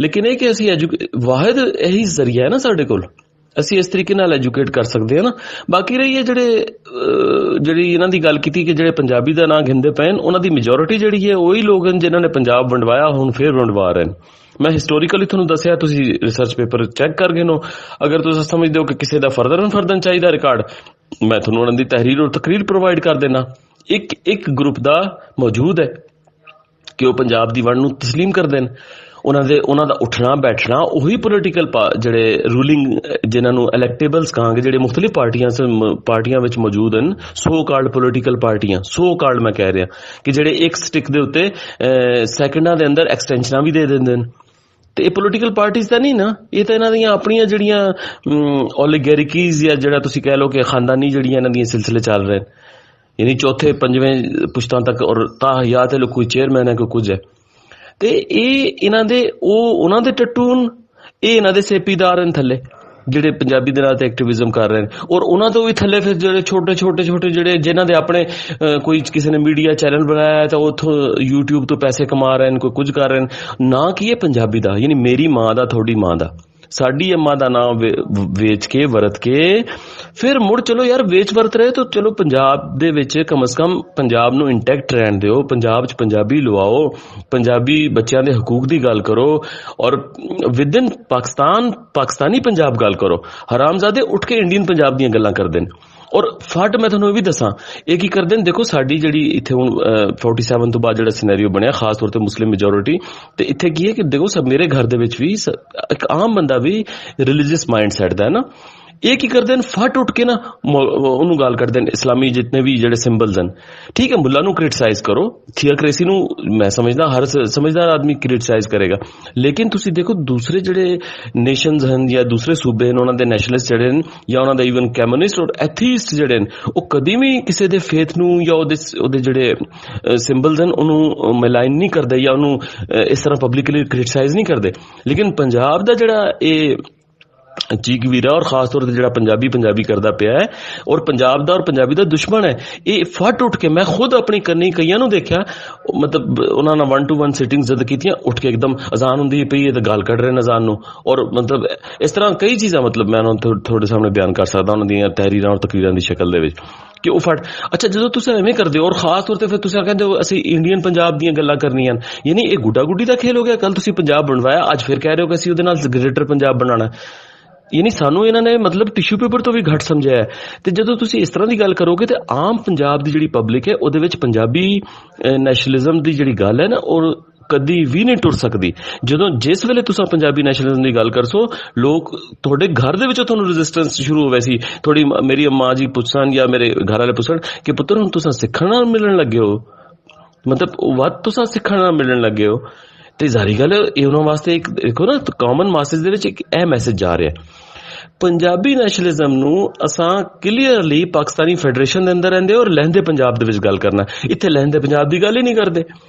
ਲੇਕਿਨ ਇਹ ਕਿ ਅਸੀਂ ਵਾਹਿਦ ਇਹੀ ਜ਼ਰੀਆ ਹੈ ਨਾ ਸਾਡੇ ਕੋਲ, ਅਸੀਂ ਇਸ ਤਰੀਕੇ ਨਾਲ ਐਜੂਕੇਟ ਕਰ ਸਕਦੇ ਹਾਂ ਨਾ। ਬਾਕੀ ਰਹੀ ਹੈ ਜਿਹੜੀ ਇਹਨਾਂ ਦੀ ਗੱਲ ਕੀਤੀ ਕਿ ਜਿਹੜੇ ਪੰਜਾਬੀ ਦਾ ਨਾਂ ਗਿਣਦੇ ਪਏ ਨੇ, ਉਹਨਾਂ ਦੀ ਮੈਜੋਰਿਟੀ ਜਿਹੜੀ ਹੈ ਉਹੀ ਲੋਕ ਹਨ ਜਿਨ੍ਹਾਂ ਨੇ ਪੰਜਾਬ ਵੰਡਵਾਇਆ, ਹੁਣ ਫੇਰ ਵੰਡਵਾ ਰਹੇ ਨੇ। ਮੈਂ ਹਿਸਟੋਰੀਕਲੀ ਤੁਹਾਨੂੰ ਦੱਸਿਆ, ਤੁਸੀਂ ਰਿਸਰਚ ਪੇਪਰ ਚੈੱਕ ਕਰ ਗਏ ਹੋ। ਅਗਰ ਤੁਸੀਂ ਸਮਝਦੇ ਹੋ ਕਿ ਕਿਸੇ ਦਾ ਫਰਦਨ ਚਾਹੀਦਾ ਰਿਕਾਰਡ, ਮੈਂ ਤੁਹਾਨੂੰ ਉਹਨਾਂ ਦੀ ਤਹਿਰੀਰ ਔਰ ਤਕਰੀਰ ਪ੍ਰੋਵਾਈਡ ਕਰ ਦੇਣਾ। ਇੱਕ ਗਰੁੱਪ ਦਾ ਮੌਜੂਦ ਹੈ ਕਿ ਉਹ ਪੰਜਾਬ ਦੀ ਵੰਡ ਨੂੰ ਤਸਲੀਮ ਕਰਦੇ ਨੇ। ਉਹਨਾਂ ਦਾ ਉੱਠਣਾ ਬੈਠਣਾ ਉਹੀ ਪੋਲੀਟੀਕਲ ਜਿਹੜੇ ਰੂਲਿੰਗ, ਜਿਨ੍ਹਾਂ ਨੂੰ ਇਲੈਕਟੇਬਲਸ ਕਹਾਂਗੇ, ਜਿਹੜੇ ਮੁਖਤਲਿਫ ਪਾਰਟੀਆਂ ਵਿੱਚ ਮੌਜੂਦ ਹਨ, ਸੋ ਕਾਲਡ ਪੋਲੀਟੀਕਲ ਪਾਰਟੀਆਂ, ਸੋ ਕਾਲਡ ਮੈਂ ਕਹਿ ਰਿਹਾ ਕਿ ਜਿਹੜੇ ਇੱਕ ਸਟਿਕ ਦੇ ਉੱਤੇ ਸੈਕਿੰਡਾਂ ਦੇ ਅੰਦਰ ਐਕਸਟੈਂਸ਼ਨਾਂ ਵੀ ਦੇ ਦਿੰਦੇ ਨੇ। ਤੇ ਇਹ ਪੋਲੀਟੀਕਲ ਪਾਰਟੀਜ਼ ਤਾਂ ਨਹੀਂ ਨਾ, ਇਹ ਤਾਂ ਇਹਨਾਂ ਦੀਆਂ ਆਪਣੀਆਂ ਜਿਹੜੀਆਂ ਓਲੀਗੈਰਿਕੀਜ਼ ਜਾਂ ਜਿਹੜਾ ਤੁਸੀਂ ਕਹਿ ਲਓ ਕਿ ਖਾਨਦਾਨੀ ਜਿਹੜੀਆਂ ਇਹਨਾਂ ਦੀਆਂ ਸਿਲਸਿਲੇ ਚੱਲ ਰਹੇ ਨੇ, ਯਾਨੀ ਚੌਥੇ ਪੰਜਵੇਂ ਪੁਸ਼ਤਾਂ ਤੱਕ, ਔਰ ਤਾਂ ਹਯਾਤ ਹੈ ਲੋਕ ਕੋਈ ਚੇਅਰਮੈਨ ਹੈ ਕੋਈ ਕੁਝ ਹੈ। ਤੇ ਇਹ ਇਹਨਾਂ ਦੇ ਉਹਨਾਂ ਦੇ ਟੱਟੂਨ, ਇਹ ਇਹਨਾਂ ਦੇ ਸੇਪੀਦਾਰ ਹਨ ਥੱਲੇ, ਜਿਹੜੇ ਪੰਜਾਬੀ ਦੇ ਨਾਂ ਤੇ ਐਕਟਿਵਿਜ਼ਮ ਕਰ ਰਹੇ ਨੇ। ਔਰ ਉਹਨਾਂ ਤੋਂ ਵੀ ਥੱਲੇ ਫਿਰ ਜਿਹੜੇ ਛੋਟੇ ਜਿਹੜੇ ਜਿਨ੍ਹਾਂ ਦੇ ਆਪਣੇ ਕੋਈ ਕਿਸੇ ਨੇ ਮੀਡੀਆ ਚੈਨਲ ਬਣਾਇਆ ਤਾਂ ਉੱਥੋਂ YouTube ਤੋਂ ਪੈਸੇ ਕਮਾ ਰਹੇ ਨੇ, ਕੋਈ ਕੁਝ ਕਰ ਰਹੇ ਨੇ। ਨਾ ਕੀ ਹੈ ਪੰਜਾਬੀ ਦਾ, ਯਾਨੀ ਮੇਰੀ ਮਾਂ ਦਾ, ਤੁਹਾਡੀ ਮਾਂ ਦਾ, ਸਾਡੀ ਅੰਮਾ ਦਾ ਨਾਮ ਵੇਚ ਕੇ ਵਰਤ ਕੇ ਫਿਰ ਮੁੜ ਚਲੋ ਯਾਰ ਵੇਚ ਵਰਤ ਰਹੇ ਤਾਂ ਚਲੋ ਪੰਜਾਬ ਦੇ ਵਿੱਚ ਕਮ ਸੇ ਕਮ ਪੰਜਾਬ ਨੂੰ ਇੰਟੈਕਟ ਰਹਿਣ ਦਿਓ, ਪੰਜਾਬ 'ਚ ਪੰਜਾਬੀ ਲਵਾਓ, ਪੰਜਾਬੀ ਬੱਚਿਆਂ ਦੇ ਹਕੂਕ ਦੀ ਗੱਲ ਕਰੋ ਔਰ ਵਿਦਨ ਪਾਕਿਸਤਾਨੀ ਪੰਜਾਬ ਗੱਲ ਕਰੋ। ਹਰਾਮਜ਼ਾਦੇ ਉੱਠ ਕੇ ਇੰਡੀਅਨ ਪੰਜਾਬ ਦੀਆਂ ਗੱਲਾਂ ਕਰਦੇ ਨੇ। ਔਰ ਫਟ ਮੈਂ ਤੁਹਾਨੂੰ ਇਹ ਵੀ ਦੱਸਾਂ ਇਹ ਕੀ ਕਰਦੇ ਨੇ, ਦੇਖੋ ਸਾਡੀ ਜਿਹੜੀ ਇੱਥੇ ਹੁਣ 47 ਤੋਂ ਬਾਅਦ ਜਿਹੜਾ ਸਿਨੈਰੀਓ ਬਣਿਆ ਖਾਸ ਤੌਰ ਤੇ ਮੁਸਲਿਮ ਮੈਜੋਰਿਟੀ, ਤੇ ਇੱਥੇ ਕੀ ਹੈ ਕਿ ਦੇਖੋ ਸਭ ਮੇਰੇ ਘਰ ਦੇ ਵਿੱਚ ਵੀ ਇੱਕ ਆਮ ਬੰਦਾ ਵੀ ਰਿਲੀਜੀਅਸ ਮਾਈਂਡ ਸੈਟ ਦਾ ਹੈ ਨਾ, ਇਹ ਕੀ ਕਰਦੇ ਨੇ ਫਟ ਉੱਠ ਕੇ ਨਾ ਉਹਨੂੰ ਗੱਲ ਕਰਦੇ ਨੇ ਇਸਲਾਮੀ ਜਿਤਨੇ ਵੀ ਜਿਹੜੇ ਸਿੰਬਲਸ ਹਨ। ਠੀਕ ਹੈ, ਮੁੱਲਾ ਨੂੰ ਕ੍ਰਿਟਿਸਾਈਜ਼ ਕਰੋ, ਥੀਓਕ੍ਰੇਸੀ ਨੂੰ ਮੈਂ ਸਮਝਦਾ ਹਰ ਸਮਝਦਾਰ ਆਦਮੀ ਕ੍ਰਿਟਿਸਾਈਜ਼ ਕਰੇਗਾ, ਲੇਕਿਨ ਤੁਸੀਂ ਦੇਖੋ ਦੂਸਰੇ ਜਿਹੜੇ ਨੇਸ਼ਨਸ ਹਨ ਜਾਂ ਦੂਸਰੇ ਸੂਬੇ ਹਨ ਉਹਨਾਂ ਦੇ ਨੈਸ਼ਨਲਿਸਟ ਜਿਹੜੇ ਨੇ ਜਾਂ ਉਹਨਾਂ ਦੇ ਈਵਨ ਕਮਿਊਨਿਸਟ ਔਰ ਐਥੀਸਟ ਜਿਹੜੇ ਨੇ ਉਹ ਕਦੀ ਵੀ ਕਿਸੇ ਦੇ ਫੇਥ ਨੂੰ ਜਾਂ ਉਹਦੇ ਜਿਹੜੇ ਸਿੰਬਲਸ ਹਨ ਉਹਨੂੰ ਮਲਾਈਨ ਨਹੀਂ ਕਰਦੇ ਜਾਂ ਉਹਨੂੰ ਇਸ ਤਰ੍ਹਾਂ ਪਬਲਿਕਲੀ ਕ੍ਰਿਟਿਸਾਈਜ਼ ਨਹੀਂ ਕਰਦੇ। ਲੇਕਿਨ ਪੰਜਾਬ ਦਾ ਜਿਹੜਾ ਇਹ ਚੀਕ ਵੀਰਾ ਔਰ ਖਾਸ ਤੌਰ ਤੇ ਜਿਹੜਾ ਪੰਜਾਬੀ ਕਰਦਾ ਪਿਆ ਹੈ ਔਰ ਪੰਜਾਬ ਦਾ ਔਰ ਪੰਜਾਬੀ ਦਾ ਦੁਸ਼ਮਣ ਹੈ, ਇਹ ਫਟ ਉੱਠ ਕੇ ਮੈਂ ਖੁਦ ਆਪਣੀ ਕੰਨੀ ਕਈਆਂ ਨੂੰ ਦੇਖਿਆ, ਮਤਲਬ ਉਹਨਾਂ ਨਾਲ 1-to-1 ਸਿਟਿੰਗਸ ਜਦ ਕੀਤੀਆਂ, ਉੱਠ ਕੇ ਇੱਕਦਮ ਅਜ਼ਾਨ ਹੁੰਦੀ ਪਈ ਹੈ ਤੇ ਗੱਲ ਕੱਢ ਰਹੇ ਨੇ ਅਜ਼ਾਨ ਨੂੰ। ਔਰ ਮਤਲਬ ਇਸ ਤਰ੍ਹਾਂ ਕਈ ਚੀਜ਼ਾਂ ਮਤਲਬ ਮੈਂ ਉਹਨਾਂ ਤੁਹਾਡੇ ਸਾਹਮਣੇ ਬਿਆਨ ਕਰ ਸਕਦਾ ਉਹਨਾਂ ਦੀਆਂ ਤਹਿਰੀਰਾਂ ਔਰ ਤਕਰੀਰਾਂ ਦੀ ਸ਼ਕਲ ਦੇ ਵਿੱਚ ਕਿ ਉਹ ਫਟ। ਅੱਛਾ, ਜਦੋਂ ਤੁਸੀਂ ਐਵੇਂ ਕਰਦੇ ਹੋ ਔਰ ਖਾਸ ਤੌਰ ਤੇ ਫਿਰ ਤੁਸੀਂ ਕਹਿੰਦੇ ਹੋ ਅਸੀਂ ਇੰਡੀਅਨ ਪੰਜਾਬ ਦੀਆਂ ਗੱਲਾਂ ਕਰਨੀਆਂ, ਯਾਨੀ ਇਹ ਗੁੱਡਾ ਗੁੱਡੀ ਦਾ ਖੇਲ ਹੋ ਗਿਆ। ਕੱਲ ਤੁਸੀਂ ਪੰਜਾਬ ਬਣਵਾਇਆ, ਅੱਜ ਫਿਰ ਕਹਿ ਰਹੇ ਹੋ ਕਿ ਅਸੀਂ ਉਹਦੇ ਨਾਲ ਗ੍ਰੇਟਰ ਪੰਜਾਬ ਬਣਾਉਣਾ, ਯਾਨੀ ਸਾਨੂੰ ਇਹਨਾਂ ਨੇ ਮਤਲਬ ਟਿਸ਼ੂ ਪੇਪਰ ਤੋਂ ਵੀ ਘੱਟ ਸਮਝਿਆ ਹੈ। ਤੇ ਜਦੋਂ ਤੁਸੀਂ ਇਸ ਤਰ੍ਹਾਂ ਦੀ ਗੱਲ ਕਰੋਗੇ ਤੇ ਆਮ ਪੰਜਾਬ ਦੀ ਜਿਹੜੀ ਪਬਲਿਕ ਹੈ ਉਹਦੇ ਵਿੱਚ ਪੰਜਾਬੀ ਨੈਸ਼ਨਲਿਜ਼ਮ ਦੀ ਜਿਹੜੀ ਗੱਲ ਹੈ ਨਾ ਉਹ ਕਦੀ ਵੀ ਨਹੀਂ ਟੁਰ ਸਕਦੀ। ਜਦੋਂ ਜਿਸ ਵੇਲੇ ਤੁਸੀਂ ਪੰਜਾਬੀ ਨੈਸ਼ਨਲਿਜ਼ਮ ਦੀ ਗੱਲ ਕਰਸੋ, ਲੋਕ ਤੁਹਾਡੇ ਘਰ ਦੇ ਵਿੱਚੋਂ ਤੁਹਾਨੂੰ ਰੈਜ਼ਿਸਟੈਂਸ ਸ਼ੁਰੂ ਹੋਵੇ ਸੀ। ਥੋੜੀ ਮੇਰੀ ਅੰਮਾ ਜੀ ਪੁੱਛਣ ਜਾਂ ਮੇਰੇ ਘਰ ਵਾਲੇ ਪੁੱਛਣ ਕਿ ਪੁੱਤਰ ਹੁਣ ਤੁਸੀਂ ਸਿੱਖਣ ਨਾਲ ਮਿਲਣ ਲੱਗੇ ਹੋ, ਮਤਲਬ ਵੱਧ ਤੁਸੀਂ ਸਿੱਖਣ ਨਾਲ ਮਿਲਣ ਲੱਗੇ ਹੋ, ਤੇ ਜ਼ਾਰੀ ਗੱਲ ਇਹ ਉਹਨਾਂ ਵਾਸਤੇ ਇੱਕ ਦੇਖੋ ਨਾ ਕਾਮਨ ਮਾਸੇਸ ਦੇ ਵਿੱਚ ਇੱਕ ਇਹ ਮੈਸੇਜ ਜਾ ਰਿਹਾ ਪੰਜਾਬੀ ਨੈਸ਼ਨਲਿਜ਼ਮ ਨੂੰ ਅਸਾਂ ਕਲੀਅਰਲੀ ਪਾਕਿਸਤਾਨੀ ਫੈਡਰੇਸ਼ਨ ਦੇ ਅੰਦਰ ਰਹਿੰਦੇ ਔਰ ਲਹਿੰਦੇ ਪੰਜਾਬ ਦੇ ਵਿੱਚ ਗੱਲ ਕਰਨਾ। ਇੱਥੇ ਲਹਿੰਦੇ ਪੰਜਾਬ ਦੀ ਗੱਲ ਹੀ ਨਹੀਂ ਕਰਦੇ।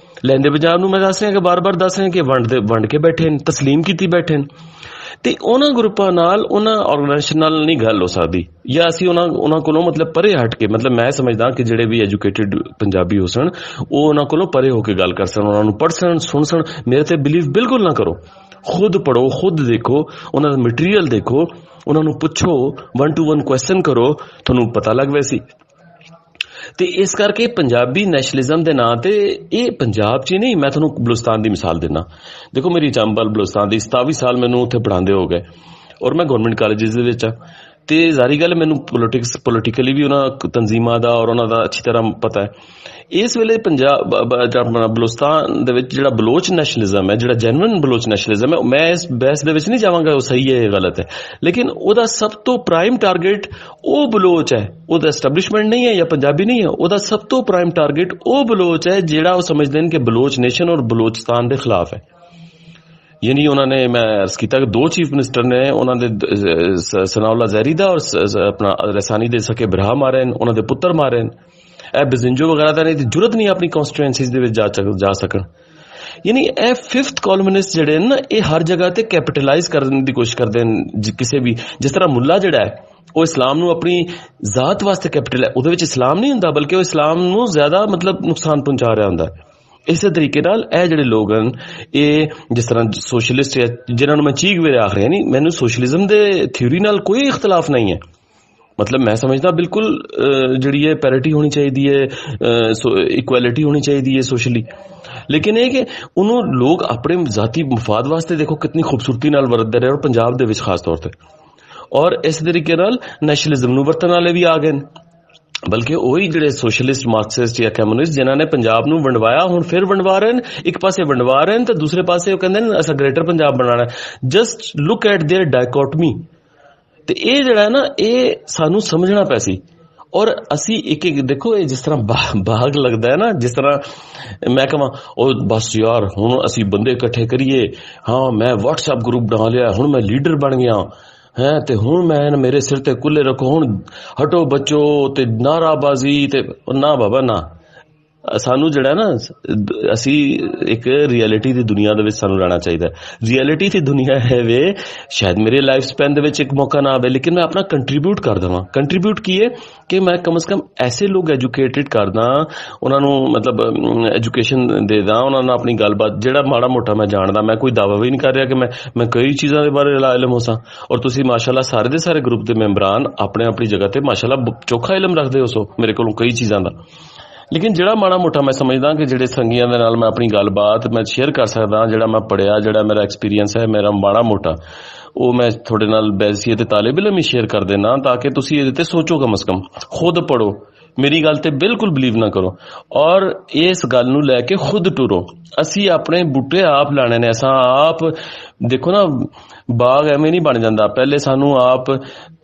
ਲਹਿੰਦੇ ਪੰਜਾਬ ਨੂੰ ਮੈਂ ਦੱਸ ਰਿਹਾ ਕਿ ਬਾਰ-ਬਾਰ ਦੱਸ ਰਿਹਾ ਕਿ ਵੰਡ ਕੇ ਬੈਠੇ ਨੇ, ਤਸਲੀਮ ਕੀਤੀ ਬੈਠੇ ਨੇ, ਤੇ ਉਹਨਾਂ ਗਰੁੱਪਾਂ ਨਾਲ ਉਹਨਾਂ ਆਰਗੇਨਾਈਜੇਸ਼ਨ ਨਾਲ ਨਹੀਂ ਗੱਲ ਹੋ ਸਕਦੀ ਜਾਂ ਅਸੀਂ ਉਹਨਾਂ ਕੋਲੋਂ ਮਤਲਬ ਪਰੇ ਹਟ ਕੇ, ਮਤਲਬ ਮੈਂ ਸਮਝਦਾ ਕਿ ਜਿਹੜੇ ਵੀ ਐਜੂਕੇਟਿਡ ਪੰਜਾਬੀ ਹੋ ਸਨ ਉਹ ਉਹਨਾਂ ਕੋਲੋਂ ਪਰੇ ਹੋ ਕੇ ਗੱਲ ਕਰ ਸਨ, ਉਹਨਾਂ ਨੂੰ ਪੜ੍ਹ ਸੁਣ। ਮੇਰੇ ਤੇ ਬਿਲੀਵ ਬਿਲਕੁਲ ਨਾ ਕਰੋ, ਖੁਦ ਪੜ੍ਹੋ, ਖੁਦ ਦੇਖੋ, ਉਹਨਾਂ ਦਾ ਮਟੀਰੀਅਲ ਦੇਖੋ, ਉਹਨਾਂ ਨੂੰ ਪੁੱਛੋ, 1-to-1 ਕੁਐਸਚਨ ਕਰੋ, ਤੁਹਾਨੂੰ ਪਤਾ ਲੱਗ ਵੈਸੀ। ਤੇ ਇਸ ਕਰਕੇ ਪੰਜਾਬੀ ਨੈਸ਼ਨਲਿਜ਼ਮ ਦੇ ਨਾਂ ਤੇ ਇਹ ਪੰਜਾਬ 'ਚ ਹੀ ਨਹੀਂ, ਮੈਂ ਤੁਹਾਨੂੰ ਬਲੂਚਿਸਤਾਨ ਦੀ ਮਿਸਾਲ ਦਿੰਦਾ। ਦੇਖੋ ਮੇਰੀ ਚੰਬਲ ਬਲੂਚਿਸਤਾਨ ਦੀ 27 ਸਾਲ ਮੈਨੂੰ ਉੱਥੇ ਪੜ੍ਹਾਉਂਦੇ ਹੋ ਗਏ ਔਰ ਮੈਂ ਗੌਰਮੈਂਟ ਕਾਲਜਿਸ ਦੇ ਵਿੱਚ ਆ, ਤੇ ਜ਼ਾਰੀ ਗੱਲ ਮੈਨੂੰ ਪੋਲੀਟੀਕਲੀ ਵੀ ਉਹਨਾਂ ਤਨਜ਼ੀਮਾਂ ਦਾ ਔਰ ਉਹਨਾਂ ਦਾ ਅੱਛੀ ਤਰ੍ਹਾਂ ਪਤਾ ਹੈ। ਇਸ ਵੇਲੇ ਪੰਜਾਬ ਬਲੂਚਿਸਤਾਨ ਦੇ ਵਿੱਚ ਜਿਹੜਾ ਬਲੋਚ ਨੈਸ਼ਨਲਿਜ਼ਮ ਹੈ, ਜਿਹੜਾ ਜੈਨੂਇਨ ਬਲੋਚ ਨੈਸ਼ਨਲਿਜ਼ਮ ਹੈ, ਮੈਂ ਇਸ ਬਹਿਸ ਦੇ ਵਿੱਚ ਨਹੀਂ ਜਾਵਾਂਗਾ ਉਹ ਸਹੀ ਹੈ ਜਾਂ ਗਲਤ ਹੈ, ਲੇਕਿਨ ਉਹਦਾ ਸਭ ਤੋਂ ਪ੍ਰਾਈਮ ਟਾਰਗੇਟ ਉਹ ਬਲੋਚ ਹੈ, ਉਹਦਾ ਐਸਟੈਬਲਿਸ਼ਮੈਂਟ ਨਹੀਂ ਹੈ ਜਾਂ ਪੰਜਾਬੀ ਨਹੀਂ ਹੈ, ਉਹਦਾ ਸਭ ਤੋਂ ਪ੍ਰਾਈਮ ਟਾਰਗੇਟ ਉਹ ਬਲੋਚ ਹੈ ਜਿਹੜਾ ਉਹ ਸਮਝਦੇ ਨੇ ਕਿ ਬਲੋਚ ਨੇਸ਼ਨ ਔਰ ਬਲੋਚਿਸਤਾਨ ਦੇ ਖਿਲਾਫ ਹੈ। ਯਾਨੀ ਉਹਨਾਂ ਨੇ, ਮੈਂ ਅਰਜ਼ ਕੀਤਾ ਕਿ 2 ਚੀਫ ਮਿਨਿਸਟਰ ਨੇ ਉਹਨਾਂ ਦੇ ਸਨਾਉल्ला ਜ਼ਹਿਰੀ ਦਾ ਔਰ ਆਪਣਾ ਰਸਾਨੀ ਦੇ ਸਕੇ ਭਰਾ ਮਾਰੇ ਨੇ, ਉਹਨਾਂ ਦੇ ਪੁੱਤਰ ਮਾਰੇ ਨੇ। ਇਹ ਬਿਜ਼ਿੰਜੋ ਵਗੈਰਾ ਦਾ ਨਹੀਂ ਜ਼ਰੂਰਤ ਨਹੀਂ ਆਪਣੀ ਕੌਂਸਟੀਟੂਐਂਸੀਜ਼ ਦੇ ਵਿੱਚ ਜਾ ਸਕਣ। ਯਾਨੀ ਇਹ 5th ਕਾਲਮਨਿਸਟ ਜਿਹੜੇ ਨੇ ਨਾ ਇਹ ਹਰ ਜਗ੍ਹਾ ਤੇ ਕੈਪੀਟਲਾਈਜ਼ ਕਰਨ ਦੀ ਕੋਸ਼ਿਸ਼ ਕਰਦੇ ਨੇ। ਕਿਸੇ ਵੀ ਜਿਸ ਤਰ੍ਹਾਂ ਮੁੱਲਾ ਜਿਹੜਾ ਹੈ ਉਹ ਇਸਲਾਮ ਨੂੰ ਆਪਣੀ ਜ਼ਾਤ ਵਾਸਤੇ ਕੈਪੀਟਲ ਹੈ, ਉਹਦੇ ਵਿੱਚ ਇਸਲਾਮ ਨਹੀਂ ਹੁੰਦਾ ਬਲਕਿ ਉਹ ਇਸਲਾਮ ਨੂੰ ਜ਼ਿਆਦਾ ਮਤਲਬ ਨੁਕਸਾਨ ਪਹੁੰਚਾ ਰਿਹਾ ਹੁੰਦਾ। ਇਸੇ ਤਰੀਕੇ ਨਾਲ ਇਹ ਜਿਹੜੇ ਲੋਕ ਹਨ ਇਹ ਜਿਸ ਤਰ੍ਹਾਂ ਸੋਸ਼ਲਿਸਟ ਹੈ ਜਿਹਨਾਂ ਨੂੰ ਮੈਂ ਚੀਕ ਵੀਰੇ ਆਖ ਰਿਹਾ, ਨਹੀਂ ਮੈਨੂੰ ਸੋਸ਼ਲਿਜ਼ਮ ਦੇ ਥਿਊਰੀ ਨਾਲ ਕੋਈ ਇਖਤਲਾਫ ਨਹੀਂ ਹੈ, ਮਤਲਬ ਮੈਂ ਸਮਝਦਾ ਬਿਲਕੁਲ ਜਿਹੜੀ ਹੈ ਪੈਰਿਟੀ ਹੋਣੀ ਚਾਹੀਦੀ ਹੈ, ਇਕੁਐਲਿਟੀ ਹੋਣੀ ਚਾਹੀਦੀ ਹੈ ਸੋਸ਼ਲੀ, ਲੇਕਿਨ ਇਹ ਕਿ ਉਹਨੂੰ ਲੋਕ ਆਪਣੇ ਜ਼ਾਤੀ ਮਫਾਦ ਵਾਸਤੇ ਦੇਖੋ ਕਿਤਨੀ ਖੂਬਸੂਰਤੀ ਨਾਲ ਵਰਤਦੇ ਰਹੇ ਔਰ ਪੰਜਾਬ ਦੇ ਵਿੱਚ ਖਾਸ ਤੌਰ ਤੇ, ਔਰ ਇਸ ਤਰੀਕੇ ਨਾਲ ਨੈਸ਼ਨਲਿਜ਼ਮ ਨੂੰ ਵਰਤਣ ਵਾਲੇ ਵੀ ਆ ਗਏ ਨੇ। ਬਲਕਿ ਉਹੀ ਜਿਹੜੇ ਸੋਸ਼ਲਿਸਟ ਮਾਰਕਸਿਸਟ ਜਾਂ ਕਮਿਊਨਿਸਟ ਜਿਨ੍ਹਾਂ ਨੇ ਪੰਜਾਬ ਨੂੰ ਵੰਡਵਾਇਆ ਹੁਣ ਫਿਰ ਵੰਡਵਾ ਰਹੇ ਨੇ, ਇੱਕ ਪਾਸੇ ਵੰਡਵਾ ਰਹੇ ਨੇ ਤੇ ਦੂਸਰੇ ਪਾਸੇ ਉਹ ਕਹਿੰਦੇ ਨੇ ਅਸਾਂ ਗ੍ਰੇਟਰ ਪੰਜਾਬ ਬਣਾਉਣਾ। Just look at their dichotomy. ਤੇ ਇਹ ਜਿਹੜਾ ਨਾ ਇਹ ਸਾਨੂੰ ਸਮਝਣਾ ਪੈ ਸੀ ਔਰ ਅਸੀਂ ਇੱਕ ਦੇਖੋ ਇਹ ਜਿਸ ਤਰ੍ਹਾਂ ਬਾਗ ਲੱਗਦਾ ਹੈ ਨਾ, ਜਿਸ ਤਰ੍ਹਾਂ ਮੈਂ ਕਹਾਂ ਉਹ ਬਸ ਯਾਰ ਹੁਣ ਅਸੀਂ ਬੰਦੇ ਇਕੱਠੇ ਕਰੀਏ, ਹਾਂ ਮੈਂ WhatsApp ਗਰੁੱਪ ਬਣਾ ਲਿਆ, ਹੁਣ ਮੈਂ ਲੀਡਰ ਬਣ ਗਿਆ ਹੈ ਤੇ ਹੁਣ ਮੈਂ ਮੇਰੇ ਸਿਰ ਤੇ ਕੁੱਲੇ ਰੱਖੋ, ਹੁਣ ਹਟੋ ਬੱਚੋ ਤੇ ਨਾਰਾਬਾਜ਼ੀ ਤੇ ਨਾ ਬਾਬਾ ਨਾ, ਸਾਨੂੰ ਜਿਹੜਾ ਨਾ ਅਸੀਂ ਇੱਕ ਰਿਐਲਿਟੀ ਦੀ ਦੁਨੀਆ ਦੇ ਵਿੱਚ ਸਾਨੂੰ ਰਹਿਣਾ ਚਾਹੀਦਾ। ਰਿਐਲਿਟੀ ਦੀ ਦੁਨੀਆ ਹੈ ਵੇ ਸ਼ਾਇਦ ਮੇਰੇ ਲਾਈਫ ਸਪੈਨ ਦੇ ਵਿੱਚ ਇੱਕ ਮੌਕਾ ਨਾ ਆਵੇ, ਲੇਕਿਨ ਮੈਂ ਆਪਣਾ ਕੰਟਰੀਬਿਊਟ ਕਰ ਦੇਵਾਂ। ਕੰਟਰੀਬਿਊਟ ਕੀ ਹੈ ਕਿ ਮੈਂ ਕਮ ਸੇ ਕਮ ਐਸੇ ਲੋਕ ਐਜੂਕੇਟਿਡ ਕਰਦਾ, ਉਹਨਾਂ ਨੂੰ ਮਤਲਬ ਐਜੂਕੇਸ਼ਨ ਦੇ ਦਾਂ, ਉਹਨਾਂ ਨਾਲ ਆਪਣੀ ਗੱਲਬਾਤ ਜਿਹੜਾ ਮਾੜਾ ਮੋਟਾ ਮੈਂ ਜਾਣਦਾ। ਮੈਂ ਕੋਈ ਦਾਅਵਾ ਵੀ ਨਹੀਂ ਕਰ ਰਿਹਾ ਕਿ ਮੈਂ ਕਈ ਚੀਜ਼ਾਂ ਦੇ ਬਾਰੇ ਇਲਮ ਹੋ ਸਾਂ, ਔਰ ਤੁਸੀਂ ਮਾਸ਼ਾਅੱਲਾ ਸਾਰੇ ਦੇ ਸਾਰੇ ਗਰੁੱਪ ਦੇ ਮੈਂਬਰਾਨ ਆਪਣੇ ਆਪਣੀ ਜਗ੍ਹਾ ਤੇ ਮਾਸ਼ਾਅੱਲਾ ਚੋਖਾ ਇਲਮ ਰੱਖਦੇ ਹੋ ਸੋ ਮੇਰੇ ਕੋਲੋਂ ਕਈ ਚੀਜ਼ਾਂ ਦਾ। ਲੇਕਿਨ ਜਿਹੜਾ ਮਾੜਾ ਮੋਟਾ ਮੈਂ ਸਮਝਦਾ ਕਿ ਜਿਹੜੇ ਸੰਗੀਆਂ ਦੇ ਨਾਲ ਮੈਂ ਆਪਣੀ ਗੱਲਬਾਤ ਮੈਂ ਸ਼ੇਅਰ ਕਰ ਸਕਦਾ, ਜਿਹੜਾ ਮੈਂ ਪੜ੍ਹਿਆ, ਜਿਹੜਾ ਮੇਰਾ ਐਕਸਪੀਰੀਅੰਸ ਹੈ ਮੇਰਾ ਮਾੜਾ ਮੋਟਾ, ਉਹ ਮੈਂ ਤੁਹਾਡੇ ਨਾਲ ਬੈਸੀਅਤ ਤਾਲਿਬ ਇਲਮ ਹੀ ਸ਼ੇਅਰ ਕਰ ਦੇਣਾ, ਤਾਂ ਕਿ ਤੁਸੀਂ ਇਹਦੇ ਤੇ ਸੋਚੋ, ਕਮ ਸੇ ਕਮ ਖੁਦ ਪੜ੍ਹੋ, ਮੇਰੀ ਗੱਲ ਤੇ ਬਿਲਕੁਲ ਬਿਲੀਵ ਨਾ ਕਰੋ, ਔਰ ਇਸ ਗੱਲ ਨੂੰ ਲੈ ਕੇ ਖੁਦ ਟੁਰੋ। ਅਸੀਂ ਆਪਣੇ ਬੂਟੇ ਆਪ ਲਾਣੇ ਨੇ। ਅਸਾਂ ਆਪ ਦੇਖੋ ਨਾ, ਬਾਗ ਐਵੇਂ ਨਹੀਂ ਬਣ ਜਾਂਦਾ। ਪਹਿਲੇ ਸਾਨੂੰ ਆਪ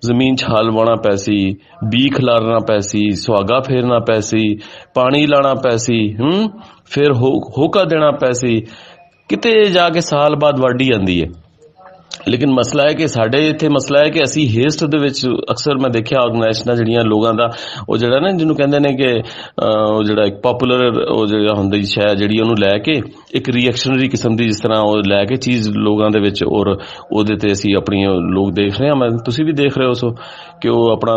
ਜ਼ਮੀਨ 'ਚ ਹਲ ਵਾਉਣਾ ਪੈ ਸੀ, ਬੀ ਖਿਲਾਰਨਾ ਪੈ ਸੀ, ਸੁਹਾਗਾ ਫੇਰਨਾ ਪੈ ਸੀ, ਪਾਣੀ ਲਾਣਾ ਪੈ ਸੀ, ਫਿਰ ਹੋਕਾ ਦੇਣਾ ਪੈ ਸੀ, ਕਿਤੇ ਜਾ ਕੇ ਸਾਲ ਬਾਅਦ ਵਾਢੀ ਆਉਂਦੀ ਹੈ। ਲੇਕਿਨ ਮਸਲਾ ਹੈ ਕਿ ਸਾਡੇ ਇੱਥੇ ਮਸਲਾ ਹੈ ਕਿ ਅਸੀਂ ਹੇਸਟ ਦੇ ਵਿੱਚ ਅਕਸਰ ਮੈਂ ਦੇਖਿਆ ਆਰਗੇਨਾਈਜ਼ੇਸ਼ਨਾਂ ਜਿਹੜੀਆਂ ਲੋਕਾਂ ਦਾ ਉਹ ਜਿਹੜਾ ਨਾ ਜਿਹਨੂੰ ਕਹਿੰਦੇ ਨੇ ਕਿ ਉਹ ਜਿਹੜਾ ਇੱਕ ਪਾਪੂਲਰ ਉਹ ਜਿਹੜਾ ਹੁੰਦੀ ਸ਼ਾਇਦ ਜਿਹੜੀ ਉਹਨੂੰ ਲੈ ਕੇ ਇੱਕ ਰਿਐਕਸ਼ਨਰੀ ਕਿਸਮ ਦੀ ਜਿਸ ਤਰ੍ਹਾਂ ਉਹ ਲੈ ਕੇ ਚੀਜ਼ ਲੋਕਾਂ ਦੇ ਵਿੱਚ, ਔਰ ਉਹਦੇ ਤੇ ਅਸੀਂ ਆਪਣੀ ਲੋਕ ਦੇਖ ਰਹੇ ਹਾਂ, ਤੁਸੀਂ ਵੀ ਦੇਖ ਰਹੇ ਹੋ ਸੋ ਕਿ ਉਹ ਆਪਣਾ